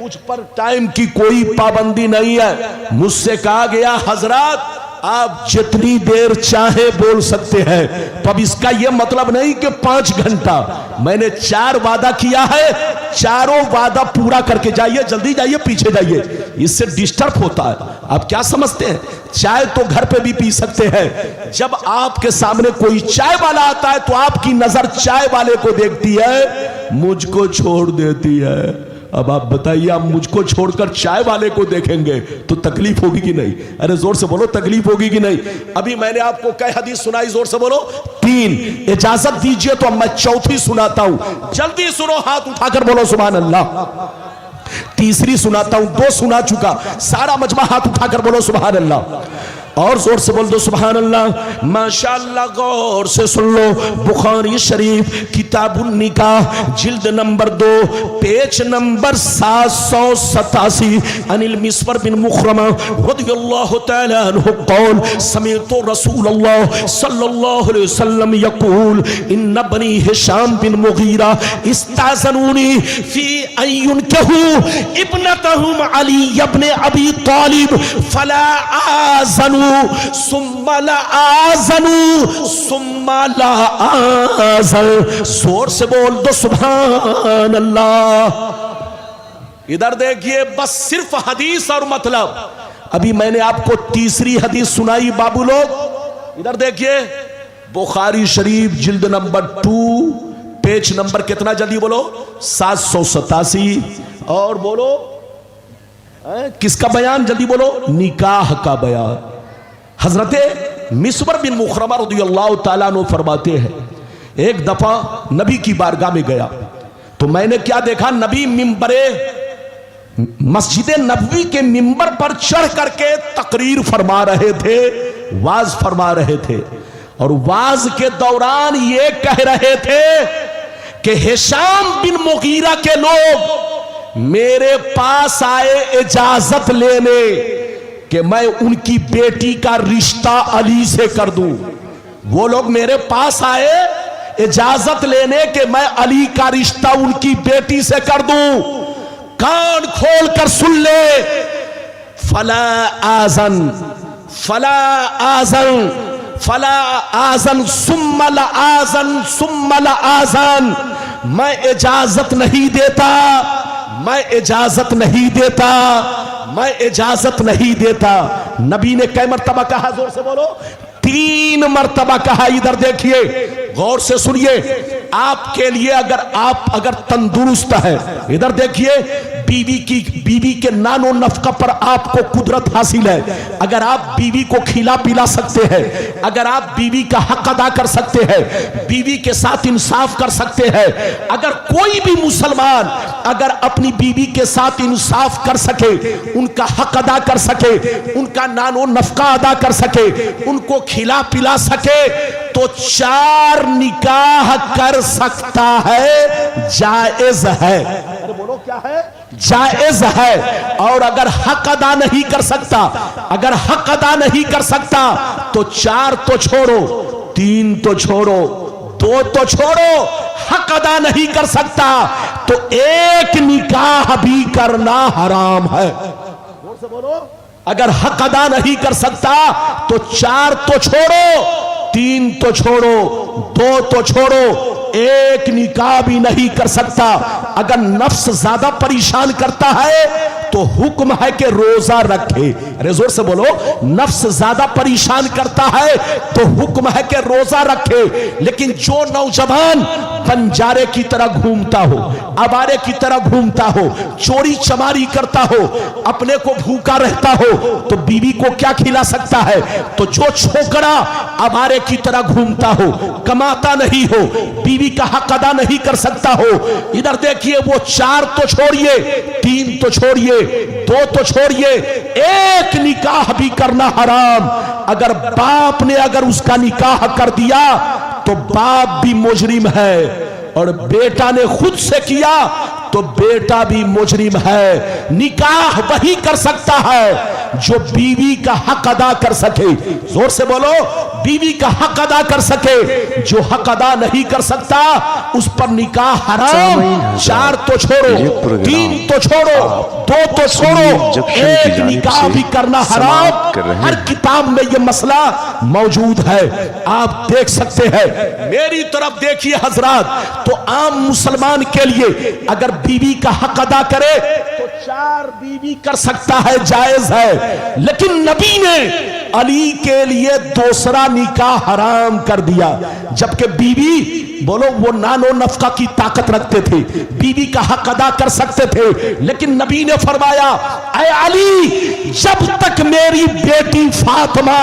मुझ पर टाइम की कोई पाबंदी नहीं है। मुझसे कहा गया हजरत आप जितनी देर चाहे बोल सकते हैं। तो अब इसका यह मतलब नहीं कि 5 घंटा, मैंने 4 वादा किया है, चारों वादा पूरा करके जाइए, जल्दी जाइए, पीछे जाइए। इससे डिस्टर्ब होता है। आप क्या समझते हैं, चाय तो घर पे भी पी सकते हैं। जब आपके सामने कोई चाय वाला आता है तो आपकी नजर चाय वाले को देखती है, मुझको छोड़ देती है। अब आप बताइए, आप मुझको छोड़कर चाय वाले को देखेंगे तो तकलीफ होगी कि नहीं? अरे जोर से बोलो, तकलीफ होगी कि नहीं? अभी मैंने आपको कई हदीस सुनाई, जोर से बोलो 3। इजाजत दीजिए तो मैं चौथी सुनाता हूं, जल्दी सुनो, हाथ उठाकर बोलो सुभान अल्लाह। तीसरी सुनाता हूं, 2 सुना चुका, सारा मजमा हाथ उठाकर बोलो सुभान अल्लाह, और जोर से बोल दो सुभान अल्लाह। माशाअल्लाह, गौर से सुन लो। बुखारी शरीफ किताबुन निकाह जिल्द नंबर 2 पेज नंबर 787 अनिल मिस्वर बिन मुखरमा रदियल्लाहु तआला अन्हु क़ौल समिअतु रसूलल्लाह सल्लल्लाहु अलैहि वसल्लम यक़ूल इन्न बनी हिशाम बिन मुगीरा इस्ताज़नूनी फी अन युनकहू इब्नतहुम अली इब्न अबी तालिब फला आज़नू सुम्मा ला आज़नू सुम्मा ला आज़न। जोर से बोल दो सुभान अल्लाह। इधर देखिए, बस सिर्फ हदीस और मतलब। अभी मैंने आपको तीसरी हदीस सुनाई बाबू लोग। इधर देखिए, बुखारी शरीफ जिल्द नंबर 2 पेज नंबर कितना, जल्दी बोलो, 787। और बोलो किसका बयान, जल्दी बोलो, निकाह का बयान। हजरत मिस्वर बिन मुखरमा रदियल्लाहु ताला अन्हु फरमाते हैं, एक दफा नबी की बारगाह में गया तो मैंने क्या देखा, नबी मिंबरे मस्जिद नबवी के मिंबर पर चढ़ करके तकरीर फरमा रहे थे, वाज फरमा रहे थे। और वाज के दौरान ये कह रहे थे कि हिशाम बिन मुगीरा के लोग मेरे पास आए इजाजत लेने कि मैं उनकी बेटी का रिश्ता अली से कर दूं। वो लोग मेरे पास आए इजाजत लेने कि मैं अली का रिश्ता उनकी बेटी से कर दूं। कान खोल कर सुन ले, फला आज़न फला आज़न फला आज़न सुम्मा ला आज़न सुम्मा ला आज़न। मैं इजाजत नहीं देता, मैं इजाजत नहीं देता, मैं इजाजत नहीं देता। नबी ने कई मर्तबा कहा, जोर से बोलो, 3 मर्तबा कहा। इधर देखिए, गौर से सुनिए। आपके लिए अगर तंदुरुस्त है, इधर देखिए, बीवी के नानो नफका पर आपको कुदरत हासिल है, अगर आप बीवी को खिला पिला सकते हैं, अगर आप बीवी का हक अदा कर सकते हैं, बीवी के साथ इंसाफ कर सकते हैं, अगर कोई भी मुसलमान अगर अपनी बीवी के साथ इंसाफ कर सके, उनका हक अदा कर सके, उनका नानो नफका अदा कर सके, उनको खिला पिला सके, तो 4 निकाह कर सकता है, जायज है। अरे बोलो क्या है, जायज है। और अगर हक अदा नहीं कर सकता, अगर हक अदा नहीं कर सकता तो 4 तो छोड़ो, 3 तो छोड़ो, 2 तो छोड़ो, हक अदा नहीं कर सकता तो 1 निकाह भी करना हराम है। जोर से बोलो, अगर हक अदा नहीं कर सकता तो 4 तो छोड़ो, 3 तो छोड़ो, 2 तो छोड़ो, 1 निकाह भी नहीं कर सकता। अगर नफ्स ज्यादा परेशान करता है तो हुक्म है कि रोजा रखे। अरे जोर से बोलो, नफ्स ज्यादा परेशान करता है तो हुक्म है कि रोजा रखे। लेकिन जो नौजवान बंजारे की तरह घूमता हो, आवारे की तरह घूमता हो, चोरी चमारी करता हो, अपने को भूखा रहता हो, तो बीवी को क्या खिला सकता है? तो जो छोकरा आवारे की तरह घूमता हो, कमाता नहीं हो, बीवी का हक अदा नहीं कर सकता हो, इधर देखिए, वो 4 तो छोड़िए, 3 तो छोड़िए, 2 तो छोड़िए, 1 निकाह भी करना हराम। अगर बाप ने अगर उसका निकाह कर दिया तो बाप भी मुजरिम है, और बेटा ने खुद से किया तो बेटा भी मुजरिम है। निकाह वही कर सकता है जो बीवी का हक अदा कर सके। जोर से बोलो, बीवी का हक अदा कर सके। जो हक अदा नहीं कर सकता उस पर निकाह हराम। 4 तो छोड़ो, 3 तो छोड़ो, 2 तो छोड़ो, 1 निकाह भी करना हराम। हर किताब में यह मसला मौजूद है, आप देख सकते हैं। मेरी तरफ देखिए हजरात, तो आम मुसलमान के लिए अगर बीवी का हक अदा करे तो 4 बीवी कर सकता है, जायज है। लेकिन नबी ने अली के लिए दूसरा निकाह हराम कर दिया, जबकि बीवी बोलो वो नानो नफका की ताकत रखते थे, बीवी का हक अदा कर सकते थे। लेकिन नबी ने फरमाया, ऐ अली, जब तक मेरी बेटी फातिमा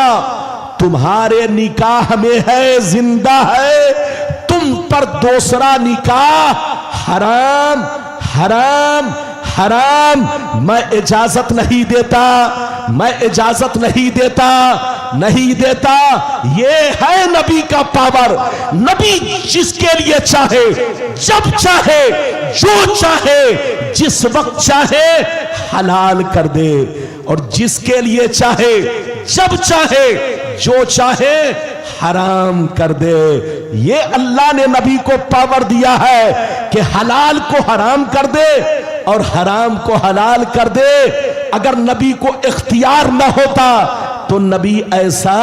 तुम्हारे निकाह में है, जिंदा है, तुम पर दूसरा निकाह हराम हराम हराम। मैं इजाजत नहीं देता, मैं इजाजत नहीं देता, नहीं देता। ये है नबी का पावर। नबी जिसके लिए चाहे, जब चाहे, जो चाहे, जिस वक्त चाहे हलाल कर दे, और जिसके लिए चाहे, जब चाहे, जो चाहे हराम कर दे। ये अल्लाह ने नबी को पावर दिया है कि हलाल को हराम कर दे और हराम को हलाल कर दे। अगर नबी को इख्तियार न होता तो नबी ऐसा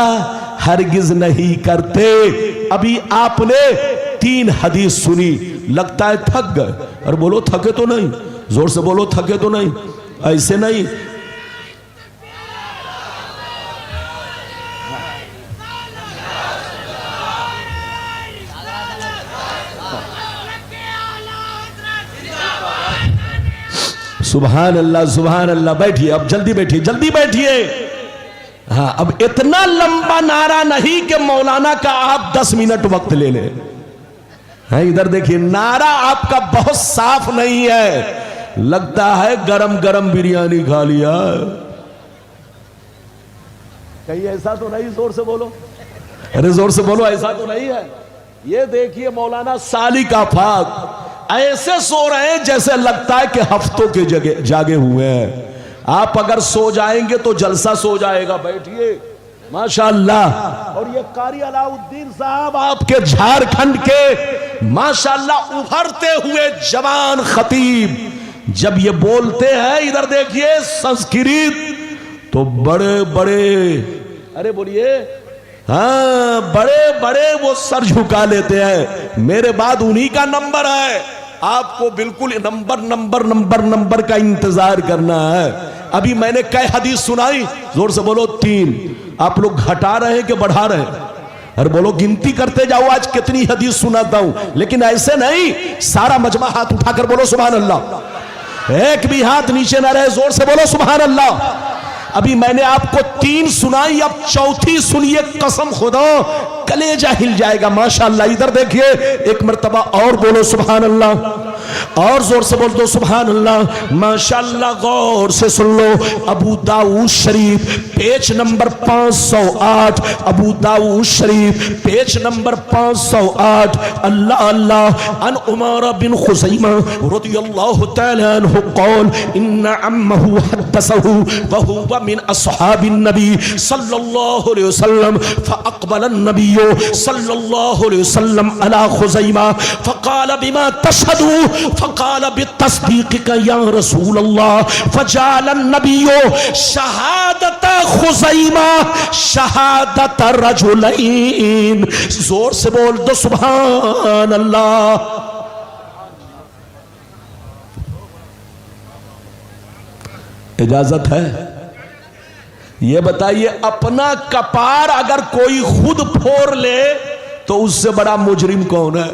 हरगिज नहीं करते। अभी आपने 3 हदीस सुनी, लगता है थक गए। और बोलो थके तो नहीं, जोर से बोलो थके तो नहीं, ऐसे नहीं। सुभान अल्लाह, सुभान अल्लाह। बैठिए, अब जल्दी बैठिए, जल्दी बैठिए। हाँ, अब इतना लंबा नारा नहीं कि मौलाना का आप 10 मिनट वक्त ले लें। हाँ, इधर देखिए, नारा आपका बहुत साफ नहीं है, लगता है गरम गरम बिरयानी खा लिया। कहीं ऐसा तो नहीं? जोर से बोलो, अरे जोर से बोलो, ऐसा तो नहीं है? ये देखिए मौलाना सालिक आफाक ऐसे सो रहे हैं जैसे लगता है कि हफ्तों के जगह जागे हुए हैं। आप अगर सो जाएंगे तो जलसा सो जाएगा। बैठिए, माशाअल्लाह। और ये कारी अलाउद्दीन साहब आपके झारखंड के माशाअल्लाह उभरते हुए जवान खतीब, जब ये बोलते हैं, इधर देखिए, संस्कृत तो बड़े बड़े, अरे बोलिए, हाँ, बड़े बड़े वो सर झुका लेते हैं। मेरे बाद उन्हीं का नंबर है, आपको बिल्कुल नंबर नंबर नंबर नंबर का इंतजार करना है। अभी मैंने कई हदीस सुनाई, जोर से बोलो 3। आप लोग घटा रहे हैं कि बढ़ा रहे हैं? अरे बोलो, गिनती करते जाओ आज कितनी हदीस सुनाता हूं। लेकिन ऐसे नहीं, सारा मजमा हाथ उठाकर बोलो सुभान अल्लाह, एक भी हाथ नीचे ना रहे। जोर से बोलो सुभान अल्लाह। अभी मैंने आपको 3 सुनाई, अब 4थी सुनिए, कसम खुदा कलेजा हिल जाएगा। माशाअल्लाह, इधर देखिए, एक मर्तबा और बोलो सुभान अल्लाह, और जोर से बोल दो सुभान अल्लाह। माशाअल्लाह, गौर से सुन लो। अबू दाऊद शरीफ पेज नंबर 508, अबू दाऊद शरीफ पेज नंबर 508। अल्लाह अल्लाह। अन उमर बिन खुज़ैमा रज़ियल्लाहु तआला अन्हु क़ाल इन्ना अम्महु हद्दसहु व हुवा मिन अस्हाबिन नबी सल्लल्लाहु अलैहि वसल्लम फअक़बल अन्नबी सल्लल्लाहु अलैहि वसल्लम अला खुज़ैमा फ़क़ाल बिमा तशहदु फ़क़ाल बित्तस्दीक़िका या रसूल अल्लाह फ़जअल अन्नबी शहादत खुज़ैमा शहादत रजुलैन। जोर से बोल दो सुभान अल्लाह। इजाजत है? ये बताइए, अपना कपार अगर कोई खुद फोड़ ले तो उससे बड़ा मुजरिम कौन है?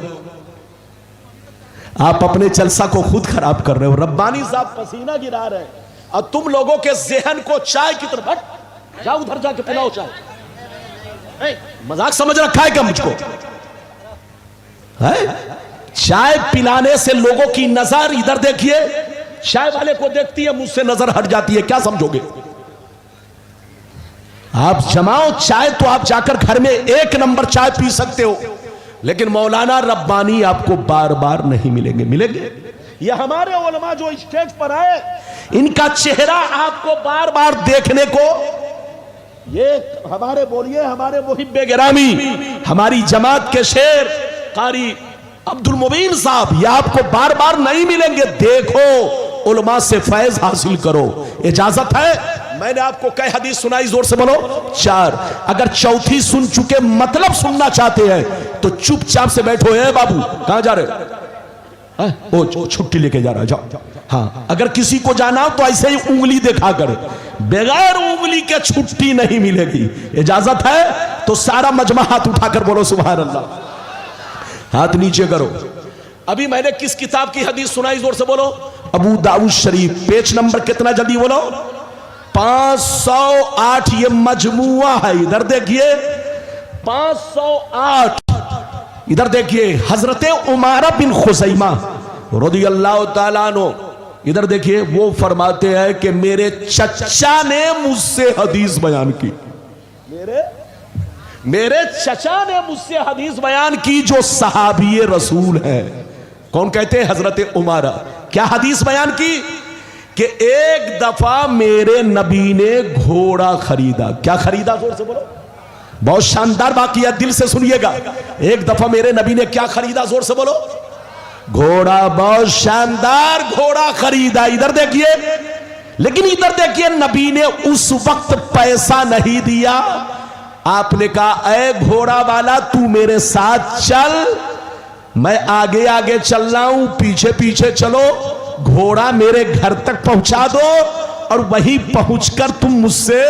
आप अपने जलसा को खुद खराब कर रहे हो। रब्बानी साहब पसीना गिरा रहे हैं और तुम लोगों के जहन को चाय की तरफ, हट जाओ, उधर जाके पिलाओ चाय। मजाक समझ रखा है क्या मुझको? है? चाय पिलाने से लोगों की नजर, इधर देखिए, चाय वाले को देखती है, मुझसे नजर हट जाती है। क्या समझोगे? आप जमाओ चाय तो आप जाकर घर में 1 नंबर चाय पी सकते हो, लेकिन मौलाना रब्बानी आपको बार बार नहीं मिलेंगे। मिलेंगे? ये हमारे उलमा जो स्टेज पर आए, इनका चेहरा आपको बार बार देखने को, ये हमारे बोलिए हमारे मुहिब्बे गिरामी, हमारी जमात के शेर कारी अब्दुल मुबीन साहब, ये आपको बार बार नहीं मिलेंगे। देखो, उलमा से फैज हासिल करो। इजाजत है? मैंने आपको कई हदीस सुनाई, जोर से बोलो। 4। अगर चौथी सुन चुके मतलब सुनना चाहते हैं तो चुपचाप से बैठो। है बाबू, कहां जा रहे? वो छुट्टी लेके जा रहा है, जाओ। हाँ, अगर किसी को जाना हो तो ऐसे ही उंगली देखा करे, बगैर उंगली के छुट्टी नहीं मिलेगी। इजाजत है? तो सारा मजमा हाथ उठाकर बोलो सुभान अल्लाह। हाथ नीचे करो। अभी मैंने किस किताब की हदीस सुनाई, जोर से बोलो। अबू दाऊद शरीफ, पेज नंबर कितना, जल्दी बोलो। 508। ये मजमुआ है, इधर देखिए 508। इधर देखिए हजरते उमारा बिन खुज़ैमा रज़ियल्लाहु ताला अन्हु, इधर देखिए वो फरमाते हैं कि मेरे चचा ने मुझसे हदीस बयान की। मेरे चचा ने मुझसे हदीस बयान की, जो सहाबी रसूल है। कौन कहते हैं? हजरत उमारा। क्या हदीस बयान की? कि एक दफा मेरे नबी ने घोड़ा खरीदा। क्या खरीदा? जोर से बोलो। बहुत शानदार वाकया, दिल से सुनिएगा। एक दफा मेरे नबी ने क्या खरीदा? जोर से बोलो। घोड़ा। बहुत शानदार घोड़ा खरीदा। इधर देखिए, लेकिन इधर देखिए नबी ने उस वक्त पैसा नहीं दिया। आपने कहा, ऐ घोड़ा वाला तू मेरे साथ चल, मैं आगे आगे चल रहा हूं, पीछे पीछे चलो, घोड़ा मेरे घर तक पहुंचा दो और वहीं पहुंचकर तुम मुझसे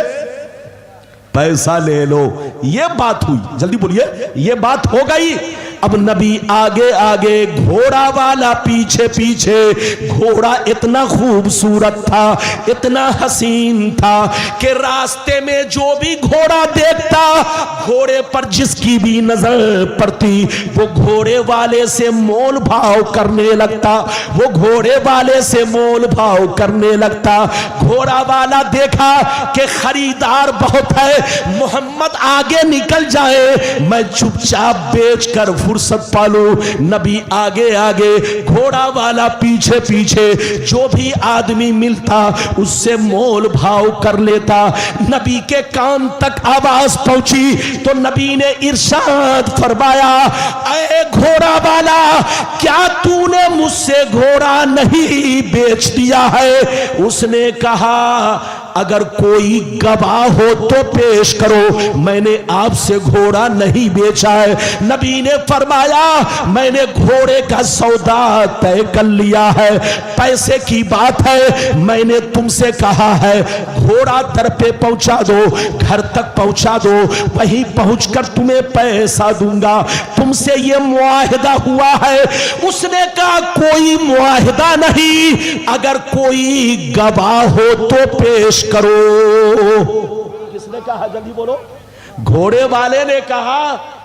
पैसा ले लो। ये बात हुई, जल्दी बोलिए, ये बात हो गई। अब नबी आगे आगे, घोड़ा वाला पीछे पीछे। घोड़ा इतना खूबसूरत था, इतना हसीन था कि रास्ते में जो भी घोड़ा देखता, घोड़े पर जिसकी भी नजर पड़ती, वो घोड़े वाले से मोल भाव करने लगता। वो घोड़े वाले से मोल भाव करने लगता। घोड़ा वाला देखा कि खरीदार बहुत है, मोहम्मद आगे निकल जाए, मैं चुपचाप बेचकर फुर्सत पालू। नबी आगे आगे, घोड़ा वाला पीछे पीछे। जो भी आदमी मिलता उससे मोल भाव कर लेता। नबी के कान तक आवाज पहुंची तो नबी ने इरशाद फरमाया, ऐ घोड़ा वाला, क्या तूने मुझसे घोड़ा नहीं बेच दिया है? उसने कहा, अगर कोई गवाह हो तो पेश करो, मैंने आपसे घोड़ा नहीं बेचा है। नबी ने फरमाया, मैंने घोड़े का सौदा तय कर लिया है, पैसे की बात है। मैंने तुमसे कहा है घोड़ा दर पे पहुंचा दो, घर तक पहुंचा दो, वहीं पहुंचकर तुम्हें पैसा दूंगा। तुमसे ये मुआहिदा हुआ है। उसने कहा, कोई मुआहिदा नहीं, अगर कोई गवाह हो तो पेश करो। किसने कहा? जल्दी बोलो। घोड़े वाले ने कहा,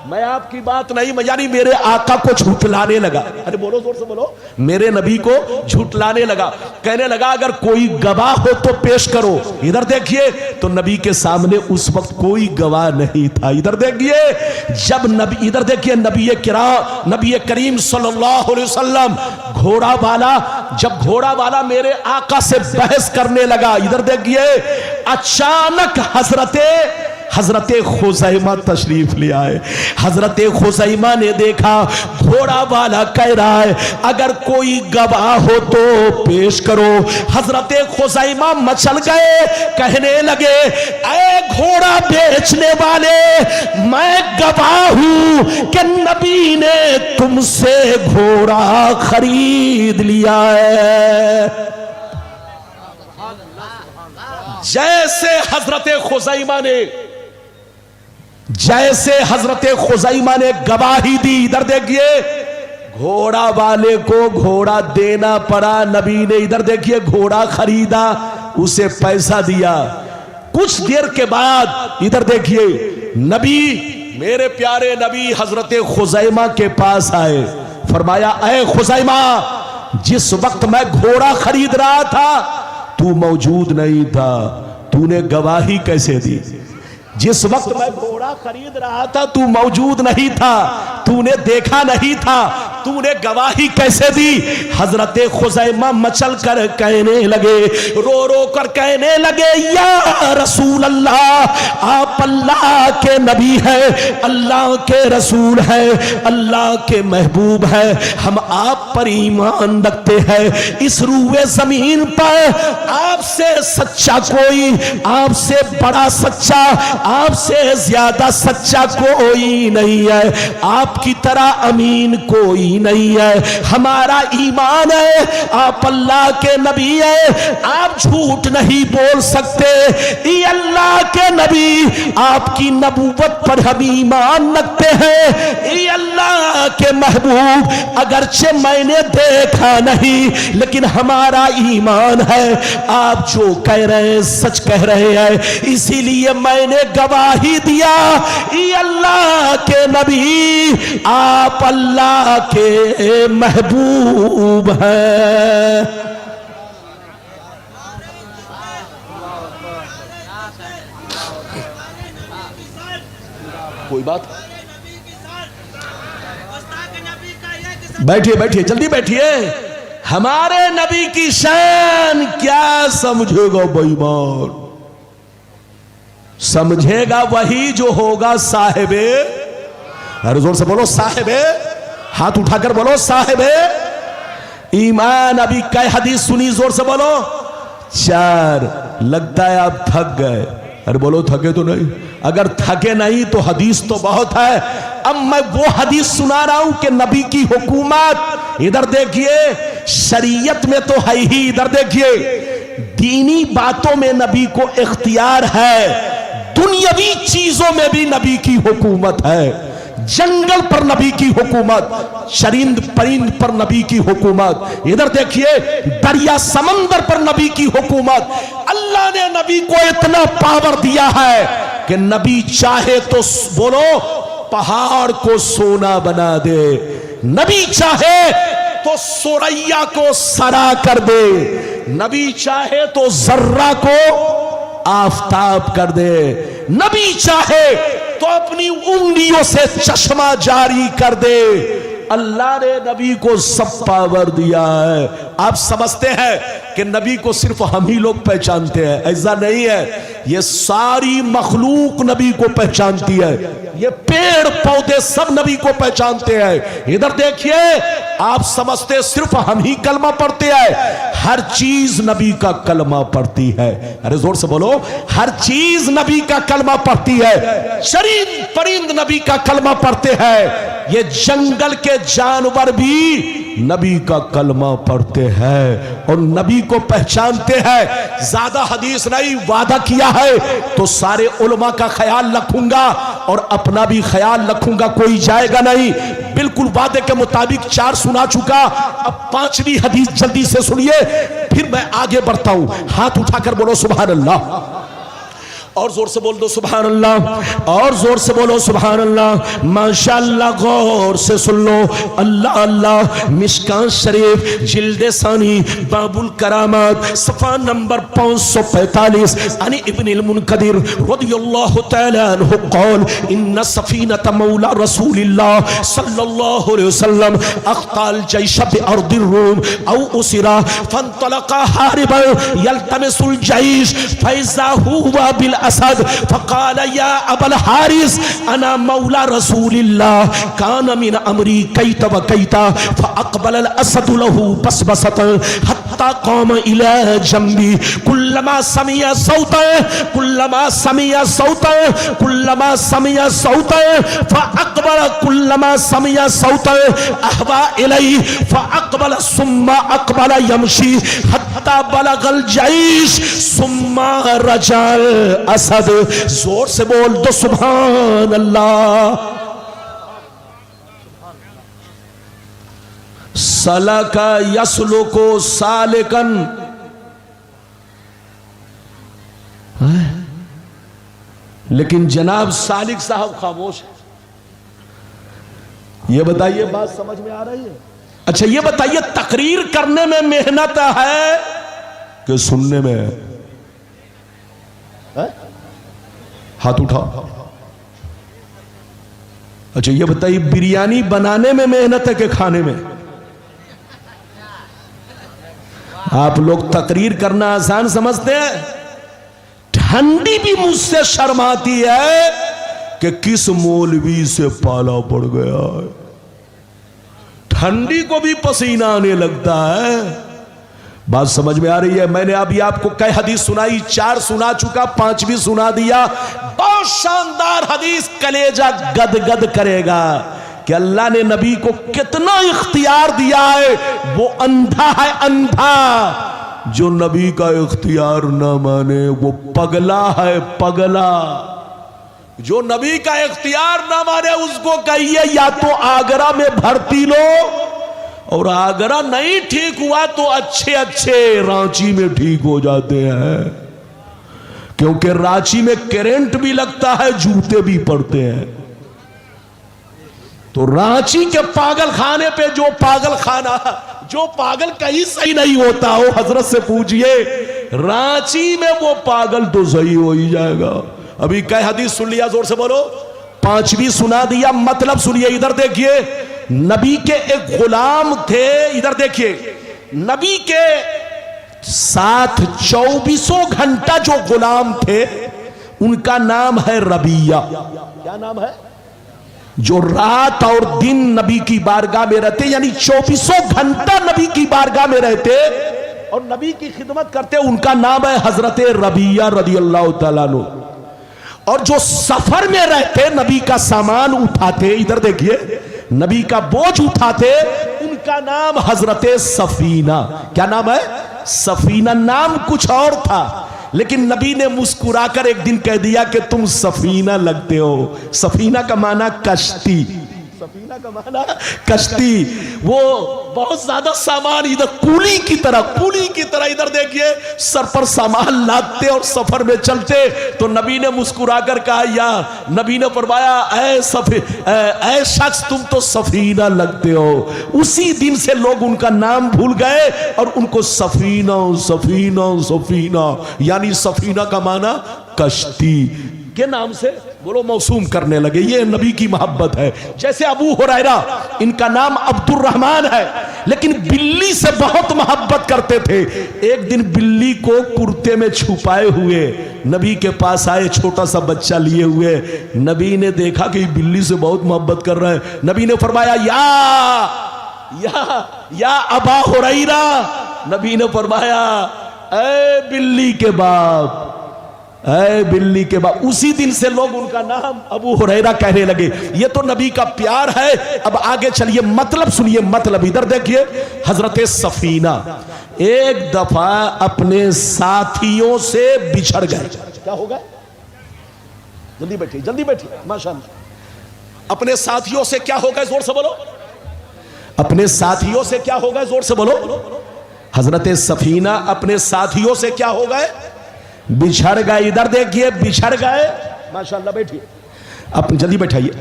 मैं आपकी बात नहीं, यानी मेरे आका को झूठलाने लगा। अरे बोलो, जोर से बोलो। मेरे नबी को झूठलाने लगा, कहने लगा अगर कोई गवाह हो तो पेश करो। इधर देखिए, तो नबी के सामने उस वक्त कोई गवाह नहीं था। इधर देखिए, जब नबी, इधर देखिए नबी करीम सल्लल्लाहु अलैहि वसल्लम, घोड़ा वाला, जब घोड़ा वाला मेरे आका से बहस करने लगा, इधर देखिए अचानक हजरते खुज़ैमा तशरीफ ले आए। हजरते खुज़ैमा ने देखा घोड़ा वाला कह रहा है अगर कोई गवाह हो तो पेश करो। हजरते खुज़ैमा मचल गए, कहने लगे, ऐ घोड़ा बेचने वाले, मैं गवाह हूं कि नबी ने तुमसे घोड़ा खरीद लिया है। जैसे हजरते खुज़ैमा ने गवाही दी, इधर देखिए घोड़ा वाले को घोड़ा देना पड़ा। नबी ने इधर देखिए घोड़ा खरीदा, उसे पैसा दिया। कुछ देर के बाद इधर देखिए नबी, मेरे प्यारे नबी हजरते खुज़ैमा के पास आए। फरमाया, ऐ खुज़ैमा, जिस वक्त मैं घोड़ा खरीद रहा था तू मौजूद नहीं था, तूने गवाही कैसे दी? जिस वक्त मैं घोड़ा खरीद रहा था तू मौजूद नहीं था, तूने देखा नहीं था, तूने गवाही कैसे दी? हजरत खुजैमा मचल कर कहने लगे, रो रो कर कहने लगे, या रसूल अल्लाह, आप अल्लाह के नबी है, अल्लाह के रसूल है, अल्लाह के महबूब है, हम आप पर ईमान रखते हैं। इस रूए जमीन पर आपसे सच्चा कोई, आपसे बड़ा सच्चा, आपसे ज्यादा सच्चा कोई नहीं है, आपकी तरह अमीन कोई नहीं है। हमारा ईमान है आप अल्लाह के नबी है, आप झूठ नहीं बोल सकते। ये अल्लाह के नबी, आपकी नबूवत पर हम ईमान रखते हैं। ये अल्लाह के महबूब, अगरचे मैंने देखा नहीं लेकिन हमारा ईमान है, आप जो कह रहे हैं सच कह रहे हैं, इसीलिए मैंने गवाही दिया, ये अल्लाह के नबी, आप अल्लाह के महबूब हैं। कोई बात? बैठिए बैठिए, जल्दी बैठिए। हमारे नबी की शान क्या समझेगा बेईमान? समझेगा वही जो होगा साहिबे, अरे जोर से बोलो साहिबे, हाथ उठाकर बोलो साहिबे ईमान। अभी कई हदीस सुनी, जोर से बोलो। 4। लगता है आप थक गए, अरे बोलो थके तो नहीं। अगर थके नहीं तो हदीस तो बहुत है। अब मैं वो हदीस सुना रहा हूं कि नबी की हुकूमत, इधर देखिए, शरीयत में तो है ही, इधर देखिए, दीनी बातों में नबी को इख्तियार है, दुनियावी चीजों में भी नबी की हुकूमत है। जंगल पर नबी की हुकूमत, चरिंद परिंद पर नबी की हुकूमत, इधर देखिए, दरिया समंदर पर नबी की हुकूमत। अल्लाह ने नबी को इतना पावर दिया है कि नबी चाहे तो बोलो पहाड़ को सोना बना दे, नबी चाहे तो सुरैया को सरा कर दे, नबी चाहे तो जर्रा को आफताब कर दे, नबी चाहे तो अपनी उंगलियों से चश्मा जारी कर दे। अल्लाह ने नबी को सब पावर दिया है। आप समझते हैं कि नबी को सिर्फ हम ही लोग पहचानते हैं, ऐसा नहीं है। ये सारी मखलूक नबी को पहचानती है, ये पेड़ पौधे सब नबी को पहचानते हैं। इधर देखिए, आप समझते सिर्फ हम ही कलमा पढ़ते हैं, हर चीज नबी का कलमा पढ़ती है। अरे जोर से बोलो, हर चीज नबी का कलमा पढ़ती है। चरिंद परिंद नबी का कलमा पढ़ते हैं, ये जंगल के जानवर भी नबी का कलमा पढ़ते हैं और नबी को पहचानते हैं। ज्यादा हदीस नहीं, वादा किया है तो सारे उलमा का ख्याल रखूंगा और अपना भी ख्याल रखूंगा, कोई जाएगा नहीं। बिल्कुल वादे के मुताबिक 4 सुना चुका, अब 5वीं हदीस जल्दी से सुनिए, फिर मैं आगे बढ़ता हूं। हाथ उठाकर बोलो सुभान अल्लाह, और जोर से बोल दो सुभान अल्लाह, और जोर से बोलो सुभान अल्लाह। माशाअल्लाह, गौर से सुन लो। अल्लाह अल्लाह, मिशकात शरीफ जिल्दे सानी बाबुल करामात सफा नंबर 545, अनि इब्नुल मुनकदिर रदियल्लाहु तआला अन्हु क़ाल इन्न सफीनत मौला रसूलिल्लाह सल्लल्लाहु अलैहि वसल्लम अख्ताल जैश बिअर्दिर रूम औ उसिरा फंतलका हारिबन यल्तमिसुल जैश फैज़ा हुवा बिल असद फकाल या अबल हारिस अना मौला रसूलिल्लाह कान मिन अमरी कैत व कैता फअक़बल अल असद लहू बसबसत हत्ता क़ाम इला जंबी कुल्लमा समिया सौतन कुल्लमा समिया सौतन कुल्लमा समिया सौतन फअक़बल कुल्लमा समिया सौतन अहवा इलैहि फअक़बल सुम्मा अक़बल यमशी हत्ता बलगल जैश सुम्मा रजल असद। जोर से बोल दो सुभान अल्लाह। सलका यसलुको सालिकन, लेकिन जनाब सालिक साहब खामोश है। ये बताइए, बात समझ में आ रही है? अच्छा ये बताइए, तकरीर करने में मेहनत है कि सुनने में है? हाथ उठाओ। अच्छा ये बताइए, बिरयानी बनाने में मेहनत है कि खाने में? आप लोग तकरीर करना आसान समझते हैं। ठंडी भी मुझसे शर्माती है कि किस मौलवी से पाला पड़ गया है। ठंडी को भी पसीना आने लगता है। बात समझ में आ रही है? मैंने अभी आपको कई हदीस सुनाई, 4 सुना चुका, 5वीं सुना दिया। बहुत शानदार हदीस, कलेजा गदगद करेगा कि अल्लाह ने नबी को कितना इख्तियार दिया है। वो अंधा है, अंधा। जो नबी का इख्तियार ना माने वो पगला है, पगला। जो नबी का इख्तियार ना माने उसको कहिए या तो आगरा में भर्ती लो, और आगरा नहीं ठीक हुआ तो अच्छे अच्छे रांची में ठीक हो जाते हैं, क्योंकि रांची में करंट भी लगता है, जूते भी पड़ते हैं। तो रांची के पागल खाने पे जो पागल खाना, जो पागल कहीं सही नहीं होता हो, हजरत से पूछिए, रांची में वो पागल तो सही हो ही जाएगा। अभी कई हदीस सुन लिया, जोर से बोलो। 5वीं सुना दिया, मतलब सुनिए। इधर देखिए, नबी के एक गुलाम थे। इधर देखिए, नबी के साथ 24 घंटा जो गुलाम थे उनका नाम है रबिया। क्या नाम है? जो रात और दिन नबी की बारगाह में रहते, यानी 24 घंटा नबी की बारगाह में रहते और नबी की खिदमत करते, उनका नाम है हजरत रबिया रदियल्लाहु ताला अन्हु। और जो सफर में रहते, नबी का सामान उठाते, इधर देखिए, नबी का बोझ उठाते, उनका नाम हजरत सफीना। क्या नाम है? सफीना। नाम कुछ और था, लेकिन नबी ने मुस्कुराकर एक दिन कह दिया कि तुम सफीना लगते हो। सफीना का माना कश्ती, सफीना का माना कश्ती। वो बहुत ज्यादा सामान, इधर कूली की तरह, कूली की तरह इधर देखिए, सर पर सामान लादते और सफर में चलते। तो नबी ने मुस्कुराकर कहा, या नबी ने फरमाया, ऐ शख्स तुम तो सफीना लगते हो। उसी दिन से लोग उनका नाम भूल गए और उनको सफीना सफीना सफीना, यानी सफीना का माना कश्ती के नाम से बोलो मौसूम करने लगे। ये नबी की मोहब्बत है। जैसे अबू हुरैरा, इनका नाम अब्दुर्रहमान है, लेकिन बिल्ली से बहुत मोहब्बत करते थे। एक दिन बिल्ली को कुर्ते में छुपाए हुए नबी के पास आए, छोटा सा बच्चा लिए हुए। नबी ने देखा कि बिल्ली से बहुत मोहब्बत कर रहा है। नबी ने फरमाया, या अबा हुरैरा। नबी ने फरमाया, ऐ बिल्ली के बाप, ऐ बिल्ली के बाद। उसी दिन से लोग उनका नाम अबू हुरैरा कहने लगे। ये तो नबी का प्यार है। अब आगे चलिए, मतलब सुनिए, मतलब इधर देखिए। हजरत सफीना एक दफा अपने साथियों से बिछड़ गए। क्या हो गए? जल्दी बैठिए, जल्दी बैठिए, माशाअल्लाह। अपने साथियों से क्या हो गए? जोर से बोलो। अपने साथियों से क्या हो गए? जोर से बोलो। हजरत सफीना अपने साथियों से क्या हो गए? बिछड़ गए। इधर देखिए, बिछड़ गए। माशाअल्लाह, बैठिए, आप जल्दी बैठाइए,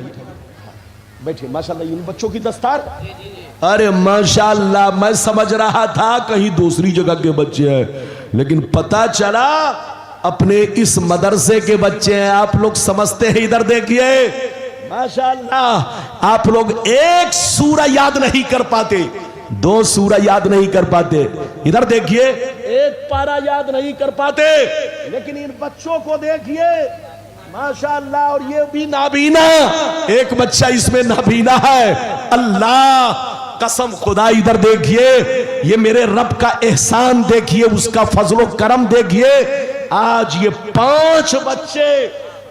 बैठिए। माशाअल्लाह, इन बच्चों की दस्तार, अरे माशाअल्लाह, मैं समझ रहा था कहीं दूसरी जगह के बच्चे हैं, लेकिन पता चला अपने इस मदरसे के बच्चे हैं। आप लोग समझते हैं। इधर देखिए, माशाअल्लाह, आप लोग एक सूरा याद नहीं कर पाते, 2 सूरा याद नहीं कर पाते। इधर देखिए, एक पारा याद नहीं कर पाते, लेकिन इन बच्चों को देखिए, माशाअल्लाह। और ये भी नाबीना, एक बच्चा इसमें नाबीना है। अल्लाह कसम खुदा, इधर देखिए, ये मेरे रब का एहसान देखिए, उसका फजलो करम देखिए। आज ये 5 बच्चे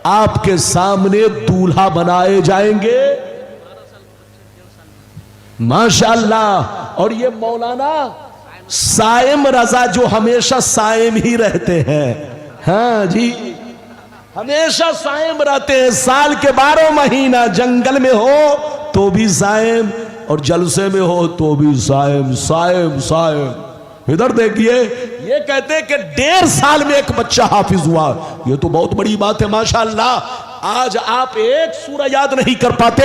आपके सामने दूल्हा बनाए जाएंगे, माशाअल्लाह। और ये मौलाना साइम रजा, जो हमेशा साइम ही रहते हैं, हाँ जी, हमेशा साइम रहते हैं। साल के 12 महीना जंगल में हो तो भी साइम, और जलसे में हो तो भी साइम, साइम, साइम। इधर देखिए, ये कहते हैं कि 1.5 साल में एक बच्चा हाफिज हुआ। ये तो बहुत बड़ी बात है, माशाअल्लाह। आज आप एक सूरा याद नहीं कर पाते,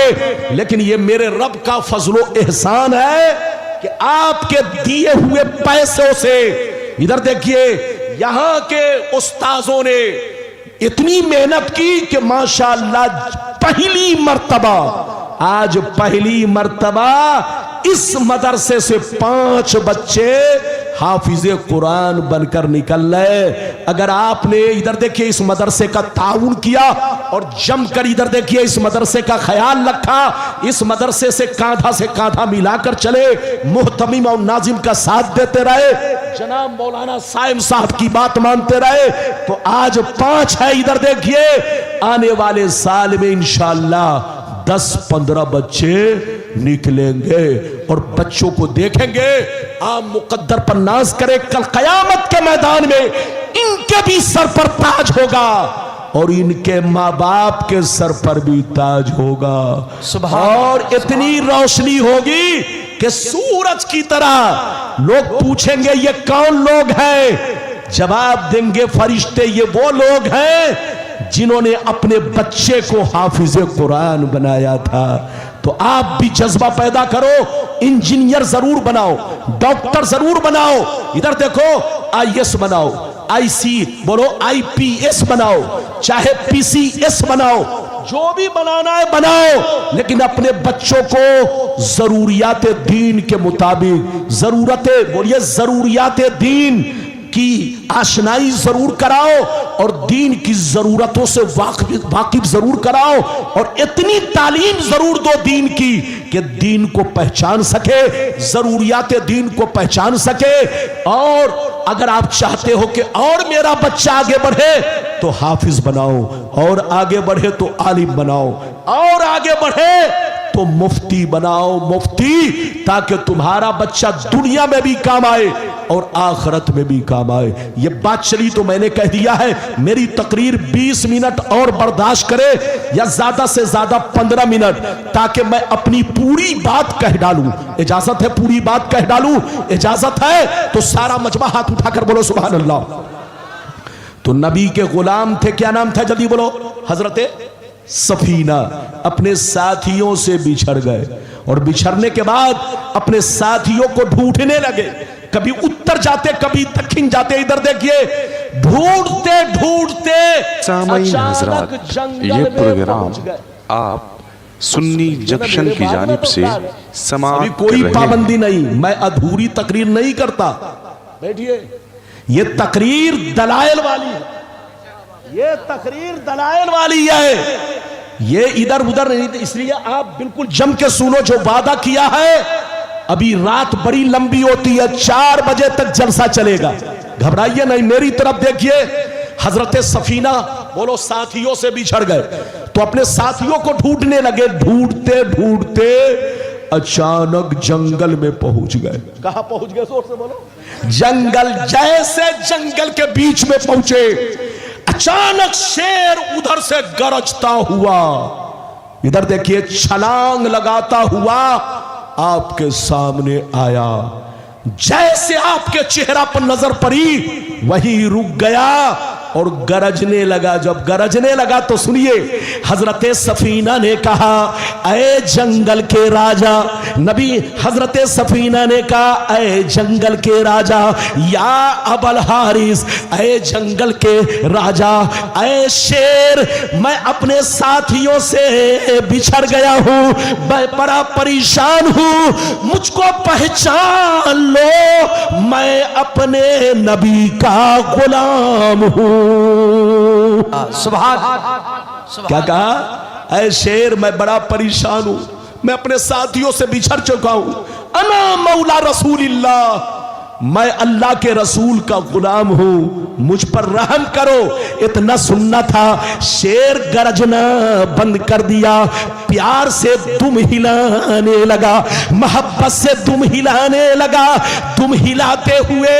लेकिन ये मेरे रब का फजलो एहसान है कि आपके दिए हुए पैसों से, इधर देखिए, यहां के उस्ताजों ने इतनी मेहनत की कि माशाअल्लाह पहली मर्तबा, आज पहली मर्तबा इस मदरसे से 5 बच्चे हाफिजे कुरान बनकर निकल रहे। अगर आपने इधर देखिए इस मदरसे का ताउन किया और जमकर इधर देखिए इस मदरसे का ख्याल रखा, इस मदरसे से कांधा मिलाकर चले, मुहतमिम और नाजिम का साथ देते रहे, जनाब मौलाना साइम साहब की बात मानते रहे, तो आज 5 है। इधर देखिए आने वाले साल में इंशाअल्लाह 10-15 बच्चे निकलेंगे और बच्चों को देखेंगे, आप मुकद्दर पर नाज करें, कल कयामत के मैदान में इनके भी सर पर ताज होगा और इनके माँ बाप के सर पर भी ताज होगा। और इतनी रोशनी होगी कि सूरज की तरह। लोग पूछेंगे ये कौन लोग हैं? जवाब देंगे फरिश्ते, ये वो लोग हैं जिन्होंने अपने बच्चे को हाफिज़े कुरान बनाया था। तो आप भी जज्बा पैदा करो, इंजीनियर जरूर बनाओ, डॉक्टर जरूर बनाओ, इधर देखो आईएएस बनाओ, आईसी बोलो आईपीएस बनाओ, चाहे पीसीएस बनाओ, जो भी बनाना है बनाओ, लेकिन अपने बच्चों को जरूरियात दीन के मुताबिक, जरूरतें बोलिए जरूरियात दीन की आशनाई जरूर कराओ और दीन की जरूरतों से वाकिफ जरूर कराओ और इतनी तालीम जरूर दो दीन की कि दीन को पहचान सके, जरूरियात दीन को पहचान सके। और अगर आप चाहते हो कि और मेरा बच्चा आगे बढ़े तो हाफिज बनाओ, और आगे बढ़े तो आलिम बनाओ, और आगे बढ़े तो मुफ्ती बनाओ, मुफ्ती, ताकि तुम्हारा बच्चा दुनिया में भी काम आए और आखिरत में भी काम आए। ये बात चली तो मैंने कह दिया है। मेरी तकरीर 20 मिनट और बर्दाश्त करे या ज्यादा से ज्यादा 15 मिनट, ताकि मैं अपनी पूरी बात कह डालूं। इजाजत है पूरी बात कह डालूं? इजाजत है तो सारा मजमा हाथ उठाकर बोलो सुभान अल्लाह। तो नबी के गुलाम थे, क्या नाम था जल्दी बोलो? हजरते सफीना अपने साथियों से बिछड़ गए और बिछड़ने के बाद अपने साथियों को ढूंढने लगे, कभी उत्तर जाते कभी दक्षिण जाते। इधर देखिए ढूंढते ढूंढते अचानक जंगल में पहुंच गए। आप सुन्नी जंक्शन की जानिब से समाप्त कोई पाबंदी नहीं, मैं अधूरी तकरीर नहीं करता। बैठिए, ये तकरीर दलाइल वाली है, ये तकरीर दलाइल वाली है, ये इधर उधर नहीं। इसलिए आप बिल्कुल जम के सुनो, जो वादा किया है। अभी रात बड़ी लंबी होती है, 4 बजे तक जलसा चलेगा, घबराइए नहीं। मेरी तरफ देखिए, हजरत सफीना बोलो साथियों से बिछड़ गए तो अपने साथियों को ढूंढने लगे। ढूंढते ढूंढते अचानक जंगल में पहुंच गए। कहां पहुंच गए? जोर से बोलो। जंगल। जैसे जंगल के बीच में पहुंचे, अचानक शेर उधर से गरजता हुआ, इधर देखिए छलांग लगाता हुआ आपके सामने आया। जैसे आपके चेहरा पर नजर पड़ी वहीं रुक गया और गरजने लगा। जब गरजने लगा तो सुनिए, हजरत सफीना ने कहा, ऐ जंगल के राजा। नबी हजरत सफीना ने कहा, ऐ जंगल के राजा, या अबल हारिस, ऐ जंगल के राजा, ऐ शेर, मैं अपने साथियों से बिछड़ गया हूं, मैं बड़ा परेशान हूं, मुझको पहचान लो, मैं अपने नबी का गुलाम हूं। सुभान। क्या कहा? ऐ शेर, मैं बड़ा परेशान हूं, मैं अपने साथियों से बिछड़ चुका हूं। अना मौला रसूलिल्लाह, मैं अल्लाह के रसूल का गुलाम हूं, मुझ पर रहम करो। इतना सुनना था, शेर गरजना बंद कर दिया, प्यार से दुम हिलाने लगा, मोहब्बत से दुम हिलाने लगा। दुम हिलाते हुए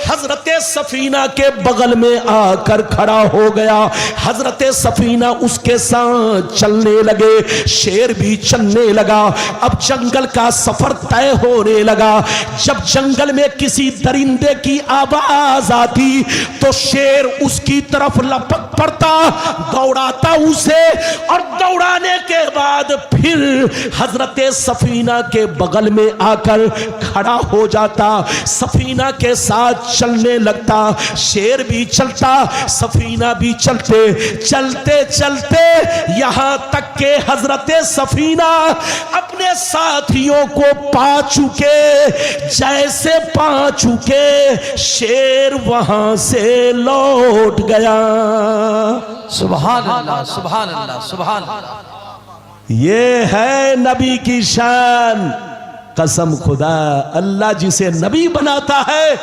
हजरत सफीना के बगल में आकर खड़ा हो गया। हजरत सफीना उसके साथ चलने लगे, शेर भी चलने लगा। अब जंगल का सफर तय होने लगा। जब जंगल में किसी दरिंदे की आवाज आती तो शेर उसकी तरफ लपक पड़ता, दौड़ाता उसे, और दौड़ाने के बाद फिर हजरत सफीना के बगल में आकर खड़ा हो जाता, सफीना के साथ चलने लगता। शेर भी चलता, सफीना भी चलते। चलते चलते यहां तक के हजरत सफीना अपने साथियों को पा चुके। जैसे पा चुके शेर वहां से लौट गया। सुभान अल्लाह, सुभान अल्लाह, सुभान अल्लाह। ये है नबी की शान। कसम खुदा, अल्लाह जिसे नबी बनाता है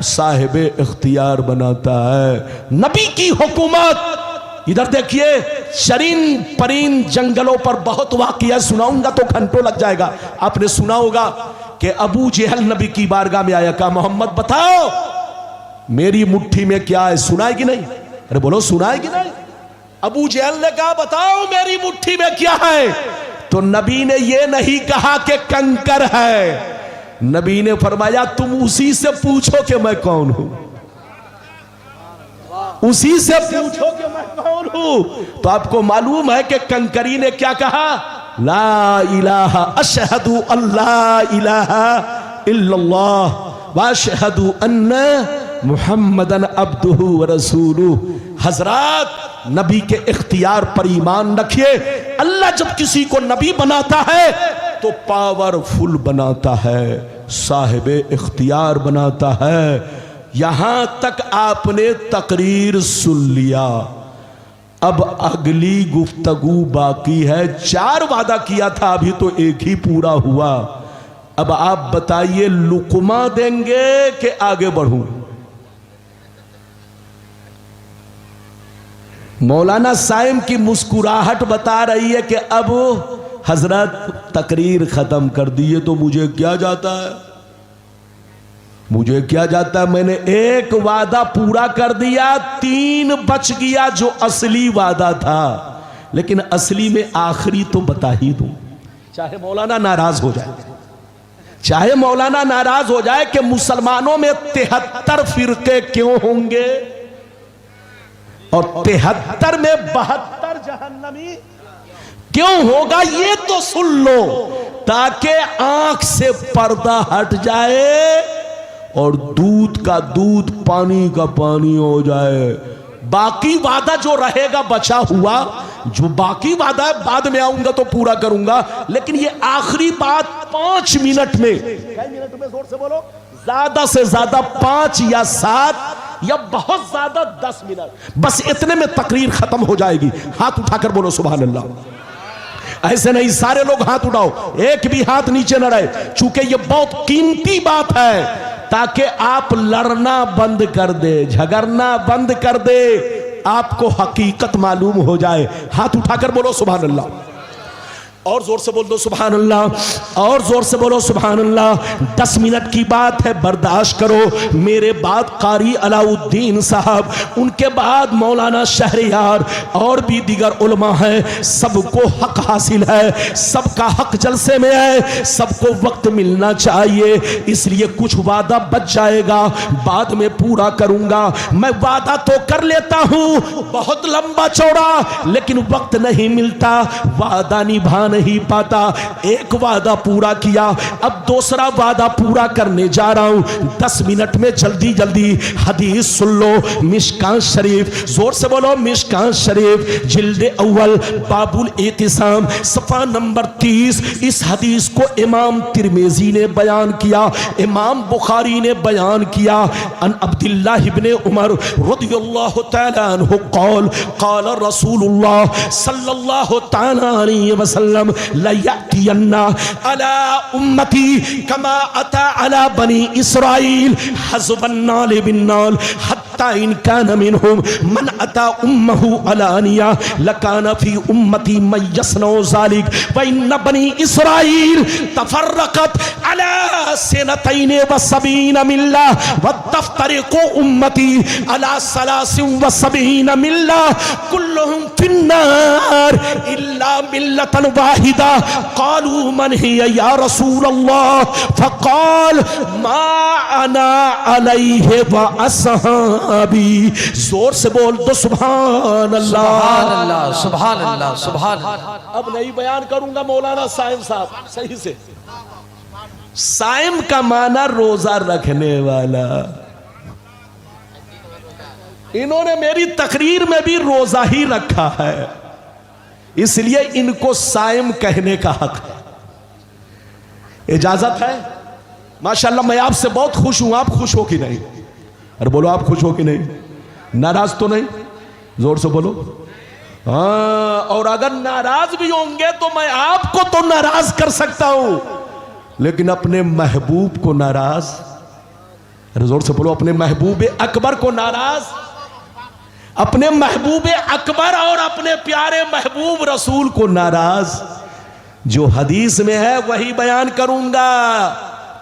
साहिब इख्तियार बनाता है। नबी की हुकूमत। इधर देखिए, शरीन परीन जंगलों पर बहुत वाकया सुनाऊंगा तो घंटों लग जाएगा। आपने सुना होगा कि अबू जहल नबी की बारगाह में आया, कहा मोहम्मद बताओ मेरी मुट्ठी में क्या है। सुना है कि नहीं? अरे बोलो, सुना है कि नहीं? अबू जहल ने कहा बताओ मेरी मुट्ठी में क्या है। तो नबी ने यह नहीं कहा कि कंकर है, नबी ने फरमाया तुम उसी से पूछो कि मैं कौन हूं, उसी से पूछो कि मैं कौन हूं। तो आपको मालूम है कि कंकरी ने क्या कहा? ला इलाहा अशहदु अल्ला इलाहा इल्लल्लाह व अशहदु अन्ना मुहम्मदन अब्दुहु व रसूलुहु। हजरात, नबी के इख्तियार पर ईमान रखिए। अल्लाह जब किसी को नबी बनाता है तो पावरफुल बनाता है, साहिबे इख्तियार बनाता है। यहां तक आपने तकरीर सुन लिया, अब अगली गुफ्तगू बाकी है। 4 वादा किया था, अभी तो एक ही पूरा हुआ। अब आप बताइए लुकमा देंगे कि आगे बढ़ूं? मौलाना साइम की मुस्कुराहट बता रही है कि अब हजरत तकरीर खत्म कर दिए तो मुझे क्या जाता है, मुझे क्या जाता है। मैंने एक वादा पूरा कर दिया, 3 बच गया जो असली वादा था। लेकिन असली में आखिरी तो बता ही दूं, चाहे मौलाना नाराज हो जाए, चाहे मौलाना नाराज हो जाए कि मुसलमानों में 73 फिरके क्यों होंगे और 73 में 72 जहन्नमी क्यों होगा, ये तो सुन लो ताकि आंख से पर्दा हट जाए और दूध का दूध पानी का पानी हो जाए। बाकी वादा जो रहेगा बचा हुआ, जो बाकी वादा है बाद में आऊंगा तो पूरा करूंगा। लेकिन ये आखिरी बात 5 मिनट में, क्या मिनट में जोर से बोलो, ज्यादा से ज्यादा 5 या 7 या बहुत ज्यादा 10 मिनट, बस इतने में तकरीर खत्म हो जाएगी। हाथ उठाकर बोलो सुभान अल्लाह। ऐसे नहीं, सारे लोग हाथ उठाओ, एक भी हाथ नीचे न रहे, चूंकि ये बहुत कीमती बात है, ताकि आप लड़ना बंद कर दे, झगड़ना बंद कर दे, आपको हकीकत मालूम हो जाए। हाथ उठाकर बोलो सुभान अल्लाह। और जोर से बोल दो सुभान अल्लाह, और जोर से बोलो सुभान अल्लाह। 10 मिनट की बात है, बर्दाश्त करो। मेरे बाद कारी अलाउद्दीन साहब, उनके बाद मौलाना शहरियार और भी दीगर उलमा हैं। सबको हक हासिल है, सबका हक जलसे में है, सबको वक्त मिलना चाहिए, इसलिए कुछ वादा बच जाएगा, बाद में पूरा करूंगा। मैं वादा तो कर लेता हूं बहुत लंबा चौड़ा, लेकिन वक्त नहीं मिलता, वादा निभा नहीं पाता। एक वादा पूरा किया, अब दूसरा वादा पूरा करने जा रहा हूं। 10 मिनट में जल्दी जल्दी हदीस सुन लो। मिशकात शरीफ, जोर से बोलो मिशकात शरीफ, जिल्द अव्वल, बाबुल एतिसाम, सफा नंबर 30। इस हदीस को इमाम तिरमिजी ने बयान किया, इमाम बुखारी ने बयान किया। अन अब्दुल्लाह इब्ने उमर रदियल्लाहु तआला अन्हु क़ाल क़ाल रसूलुल्लाह सल्लल्लाहु तआला अलैहि वसल्लम लयअतियन्ना अला उम्मती कमा अता अला बनी इस्राइल हज़बन नाल बिन नाल हत्ता इन कान मिनहुम मन अता उम्महु अलानिया लकान फी उम्मती मन यसनउ ज़ालिक व इन बनी इस्राइल तफर्रक़त अला सनतैन व सबीन मिल्ला व तफ्तरिक़ु उम्मती अला सलासिन व सबीन मिल्ला कुल्लुहुम फिन्नार इल्ला मिल्लतन वाहिदा। क़ालू मन हिया या रसूल अल्लाह फ़क़ाल मा अना अलैहि व अस्हाबी। असहाबी। जोर से बोल दो सुभान अल्लाह। सुभान अल्लाह, सुभान अल्लाह, सुभान अल्लाह। अब नहीं बयान करूंगा मौलाना साइम साहब सही से। साइम का माना रोजा रखने वाला। इन्होंने मेरी तकरीर में भी रोजा ही रखा है, इसलिए इनको साइम कहने का हक है। इजाजत है? माशाल्लाह मैं आपसे बहुत खुश हूं। आप खुश हो कि नहीं? अरे बोलो आप खुश हो कि नहीं? नाराज तो नहीं? जोर से बोलो। हाँ, और अगर नाराज भी होंगे तो मैं आपको तो नाराज कर सकता हूं, लेकिन अपने महबूब को नाराज। अरे जोर से बोलो। अपने महबूब अकबर को नाराज, अपने महबूब अकबर और अपने प्यारे महबूब रसूल को नाराज। जो हदीस में है वही बयान करूंगा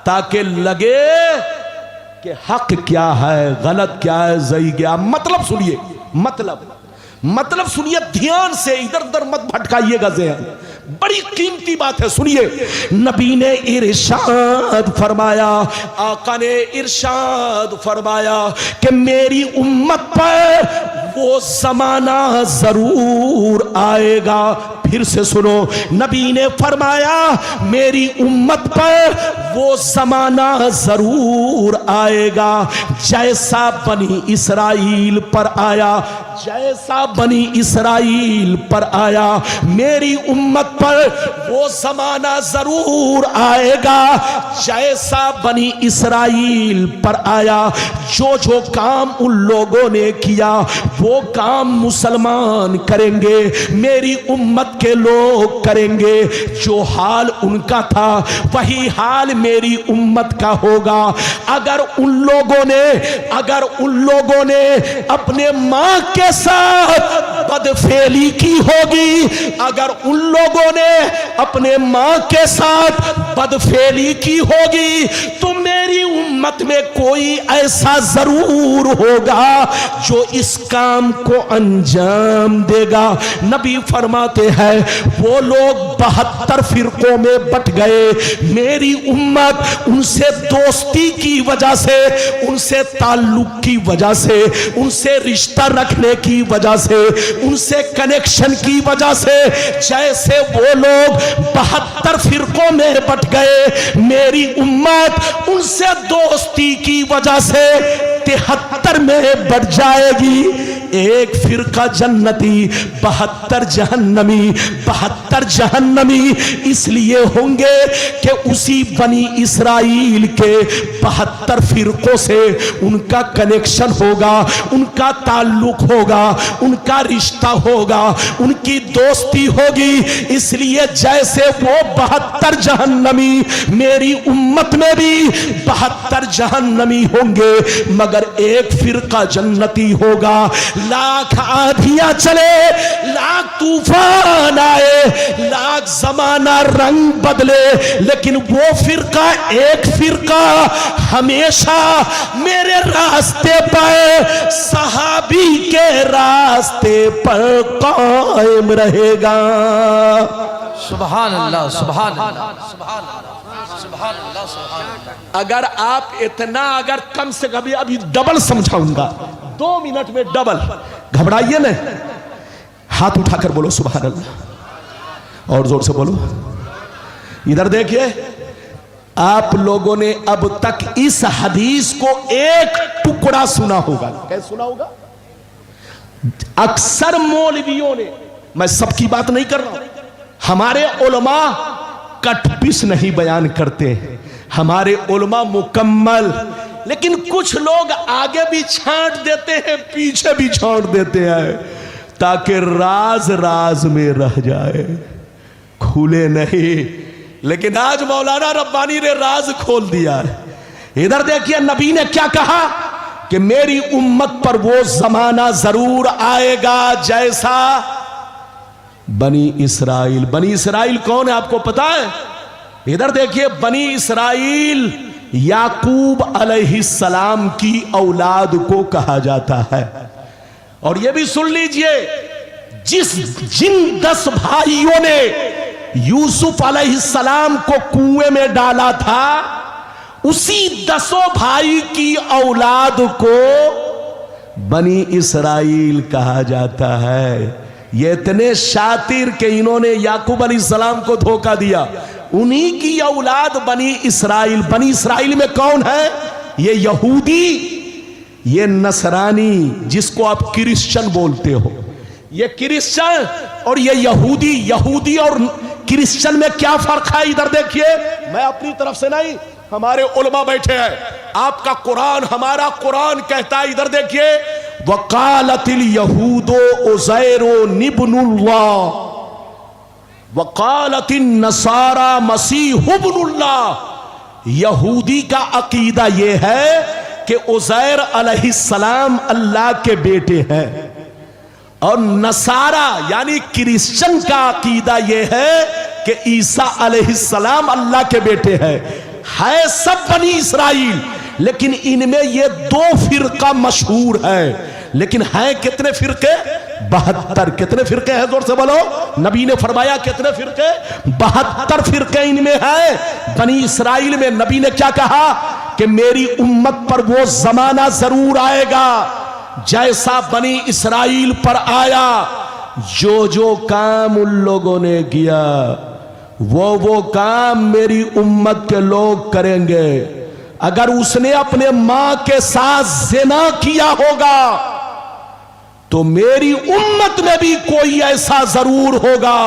ताकि लगे कि हक क्या है, गलत क्या है, सही क्या। मतलब सुनिए, मतलब सुनिए ध्यान से, इधर उधर मत भटकाइएगा ज़हन। बड़ी कीमती बात है, सुनिए। नबी ने इरशाद फरमाया, आका ने इरशाद फरमाया कि मेरी उम्मत पर वो ज़माना जरूर आएगा। फिर से सुनो, नबी ने फरमाया मेरी उम्मत पर वो ज़माना जरूर आएगा जैसा बनी इसराइल पर आया, जैसा बनी इसराइल पर आया। मेरी उम्मत पर वो ज़माना जरूर आएगा जैसा बनी इसराइल पर आया। जो जो काम उन लोगों ने किया वो काम मुसलमान करेंगे, मेरी उम्मत के लोग करेंगे। जो हाल उनका था वही हाल मेरी उम्मत का होगा। अगर उन लोगों ने अपने मां के साथ बदफेली की होगी, अगर उन लोगों ने अपने मां के साथ बदफेली की होगी, तो मेरी उम्मत में कोई ऐसा जरूर होगा जो इस काम को अंजाम देगा। नबी फरमाते हैं वो लोग 72 फिरकों में बट गए। मेरी उम्मत उनसे दोस्ती की वजह से, उनसे ताल्लुक की वजह से, उनसे रिश्ता रखने की वजह से, उनसे कनेक्शन की वजह से, जैसे वो लोग 72 फिरकों में बट गए, मेरी उम्मत उनसे दोस्ती की वजह से 73 में बढ़ जाएगी। एक फिरका जन्नती, 72 जहन्नमी। 72 जहन्नमी इसलिए होंगे कि उसी बनी इसराइल के 72 फिरकों से उनका कनेक्शन होगा, उनका ताल्लुक होगा, उनका रिश्ता होगा, उनकी दोस्ती होगी। इसलिए जैसे वो 72 जहन्नमी, मेरी उम्मत में भी 72 जहन्नमी होंगे, मगर एक फिरका जन्नती होगा। लाख आंधियां चले, लाख तूफान आए, लाख जमाना रंग बदले, लेकिन वो फिरका, एक फिरका हमेशा मेरे रास्ते पर, सहाबी के रास्ते पर कायम रहेगा। सुभान अल्लाह, सुभान अल्लाह, सुभान अल्लाह, सुभान अल्लाह, सुभान अल्लाह। अगर आप इतना, अगर कम से कम अभी डबल समझाऊंगा, 2 मिनट में डबल। घबराइए न, हाथ उठाकर बोलो सुभान अल्लाह, और जोर से बोलो। इधर देखिए, आप लोगों ने अब तक इस हदीस को एक टुकड़ा सुना होगा। कैसे सुना होगा? अक्सर मौलवियों ने, मैं सबकी बात नहीं कर रहा हूं, हमारे उलमा कटपिस नहीं बयान करते, हमारे उलमा मुकम्मल, लेकिन कुछ लोग आगे भी छांट देते हैं, पीछे भी छांट देते हैं, ताकि राज राज में रह जाए, खुले नहीं। लेकिन आज मौलाना रब्बानी ने राज खोल दिया है। इधर देखिए, नबी ने क्या कहा कि मेरी उम्मत पर वो जमाना जरूर आएगा जैसा बनी इसराइल। बनी इसराइल कौन है आपको पता है? इधर देखिए, बनी इसराइल याकूब अलैहिस्सलाम की औलाद को कहा जाता है। और यह भी सुन लीजिए, जिन 10 भाइयों ने यूसुफ अलैहिस्सलाम को कुएं में डाला था, उसी 10 भाई की औलाद को बनी इसराइल कहा जाता है। ये इतने शातिर के इन्होंने याकूब अलैहिस्सलाम को धोखा दिया। उन्हीं की औलाद बनी इसराइल। बनी इसराइल में कौन है? ये यहूदी, ये नसरानी, जिसको आप क्रिश्चियन बोलते हो। ये क्रिश्चियन और ये यहूदी। यहूदी और क्रिश्चियन में क्या फर्क है? इधर देखिए, मैं अपनी तरफ से नहीं, हमारे उलमा बैठे हैं। आपका कुरान, हमारा कुरान कहता है, इधर देखिए, वकालतिल यहूदो उज़ैरो इब्नुल्लाह वकालतिन नसारा मसीह इब्नुल्लाह। यहूदी का अकीदा यह है कि उज़ैर अलैहिस्सलाम अल्लाह के बेटे हैं, और नसारा यानी क्रिश्चियन का अकीदा यह है कि ईसा अलैहिस्सलाम अल्लाह के बेटे हैं। है सब बनी इसराइल, लेकिन इनमें ये दो फिरका मशहूर है। लेकिन हैं कितने फिरके? 72। कितने फिरके हैं? जोर से बोलो। नबी ने फरमाया कितने फिरके? 72 फिरके इनमें है। बनी इसराइल में नबी ने क्या कहा कि मेरी उम्मत पर वो जमाना जरूर आएगा जैसा बनी इसराइल पर आया। जो जो काम उन लोगों ने किया वो काम मेरी उम्मत के लोग करेंगे। अगर उसने अपने मां के साथ ज़िना किया होगा तो मेरी उम्मत में भी कोई ऐसा जरूर होगा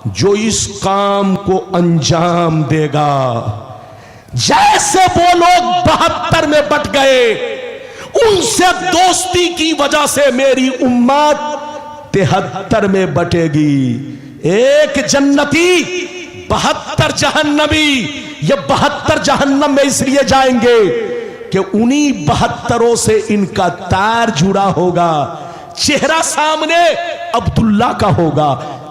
जो इस काम को अंजाम देगा। जैसे वो लोग 72 में बट गए, उनसे दोस्ती की वजह से मेरी उम्मत 73 में बटेगी। एक जन्नती 72 जहन्नमी। ये 72 जहन्नम में इसलिए जाएंगे कि उन्हीं 72 से इनका तार जुड़ा होगा। चेहरा सामने अब्दुल्ला का होगा,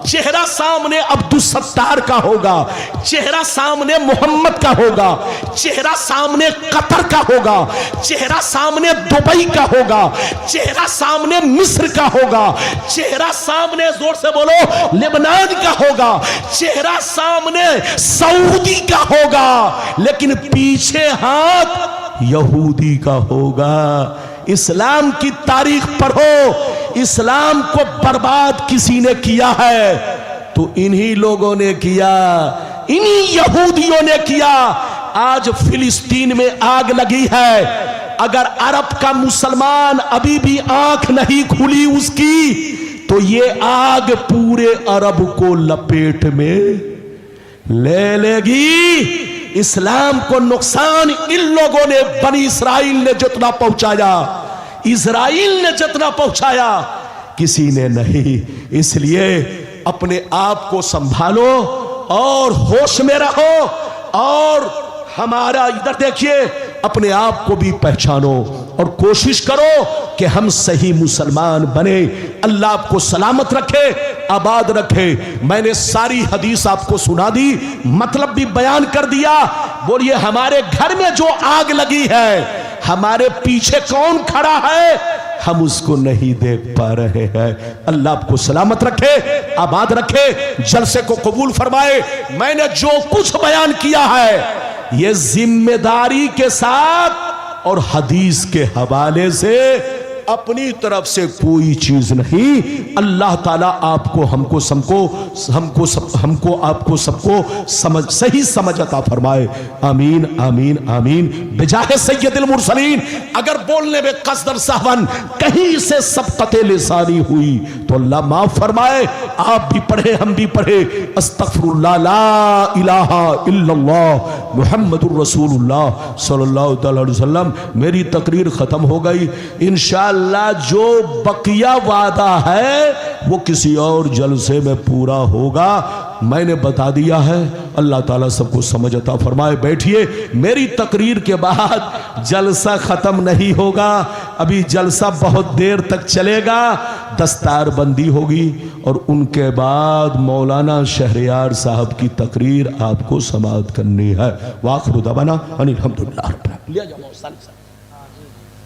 चेहरा सामने अब्दुल सत्तार का होगा, चेहरा सामने मोहम्मद का होगा, चेहरा सामने कतर का होगा, चेहरा सामने दुबई का होगा, चेहरा सामने मिस्र का होगा, चेहरा सामने, जोर से बोलो, लेबनान का होगा, चेहरा सामने सऊदी का होगा, लेकिन पीछे हाथ यहूदी का होगा। इस्लाम की तारीख पढ़ो, इस्लाम को बर्बाद किसी ने किया है तो इन्हीं लोगों ने किया, इन्हीं यहूदियों ने किया। आज फिलिस्तीन में आग लगी है, अगर अरब का मुसलमान अभी भी आंख नहीं खुली उसकी तो ये आग पूरे अरब को लपेट में ले लेगी। इस्लाम को नुकसान इन लोगों ने, बनी इसराइल ने जितना पहुंचाया, इजराइल ने जितना पहुंचाया, किसी ने नहीं। इसलिए अपने आप को संभालो और होश में रहो, और हमारा इधर देखिए, अपने आप को भी पहचानो और कोशिश करो कि हम सही मुसलमान बने। अल्लाह आपको सलामत रखे, आबाद रखे। मैंने सारी हदीस आपको सुना दी, मतलब भी बयान कर दिया। बोलिए, हमारे घर में जो आग लगी है, हमारे पीछे कौन खड़ा है, हम उसको नहीं देख पा रहे हैं। अल्लाह आपको सलामत रखे, आबाद रखे, जलसे को कबूल फरमाए। मैंने जो कुछ बयान किया है ये जिम्मेदारी के साथ और हदीस के हवाले से, अपनी तरफ से कोई चीज नहीं। अल्लाह ताला आपको, हमको आपको सबको सही समझ अता फरमाए। आमीन आमीन आमीन। बिजाहे सय्यदुल मुरसलीन। अगर बोलने में कसदर सहवन कहीं से सबक़ते लिसानी हुई तो अल्लाह माफ फरमाए। आप भी पढ़े, हम भी पढ़े। अस्तगफिरुल्लाह, ला इलाहा इल्लल्लाह मुहम्मदुर रसूलुल्लाह सल्लल्लाहु अलैहि वसल्लम। मेरी तकरीर खत्म हो गई। इंशाअल्लाह जो बकिया वादा है वो किसी और जलसे में पूरा होगा। मैंने बता दिया है। अल्लाह ताला सबको समझ अता फरमाए। बैठिए, मेरी तकरीर के बाद जलसा खत्म नहीं होगा, अभी जलसा बहुत देर तक चलेगा। दस्तार बंदी होगी और उनके बाद मौलाना शहरयार साहब की तकरीर आपको समाअत करनी है। वाखिर दवाना अनिल हम्दुलिल्लाह।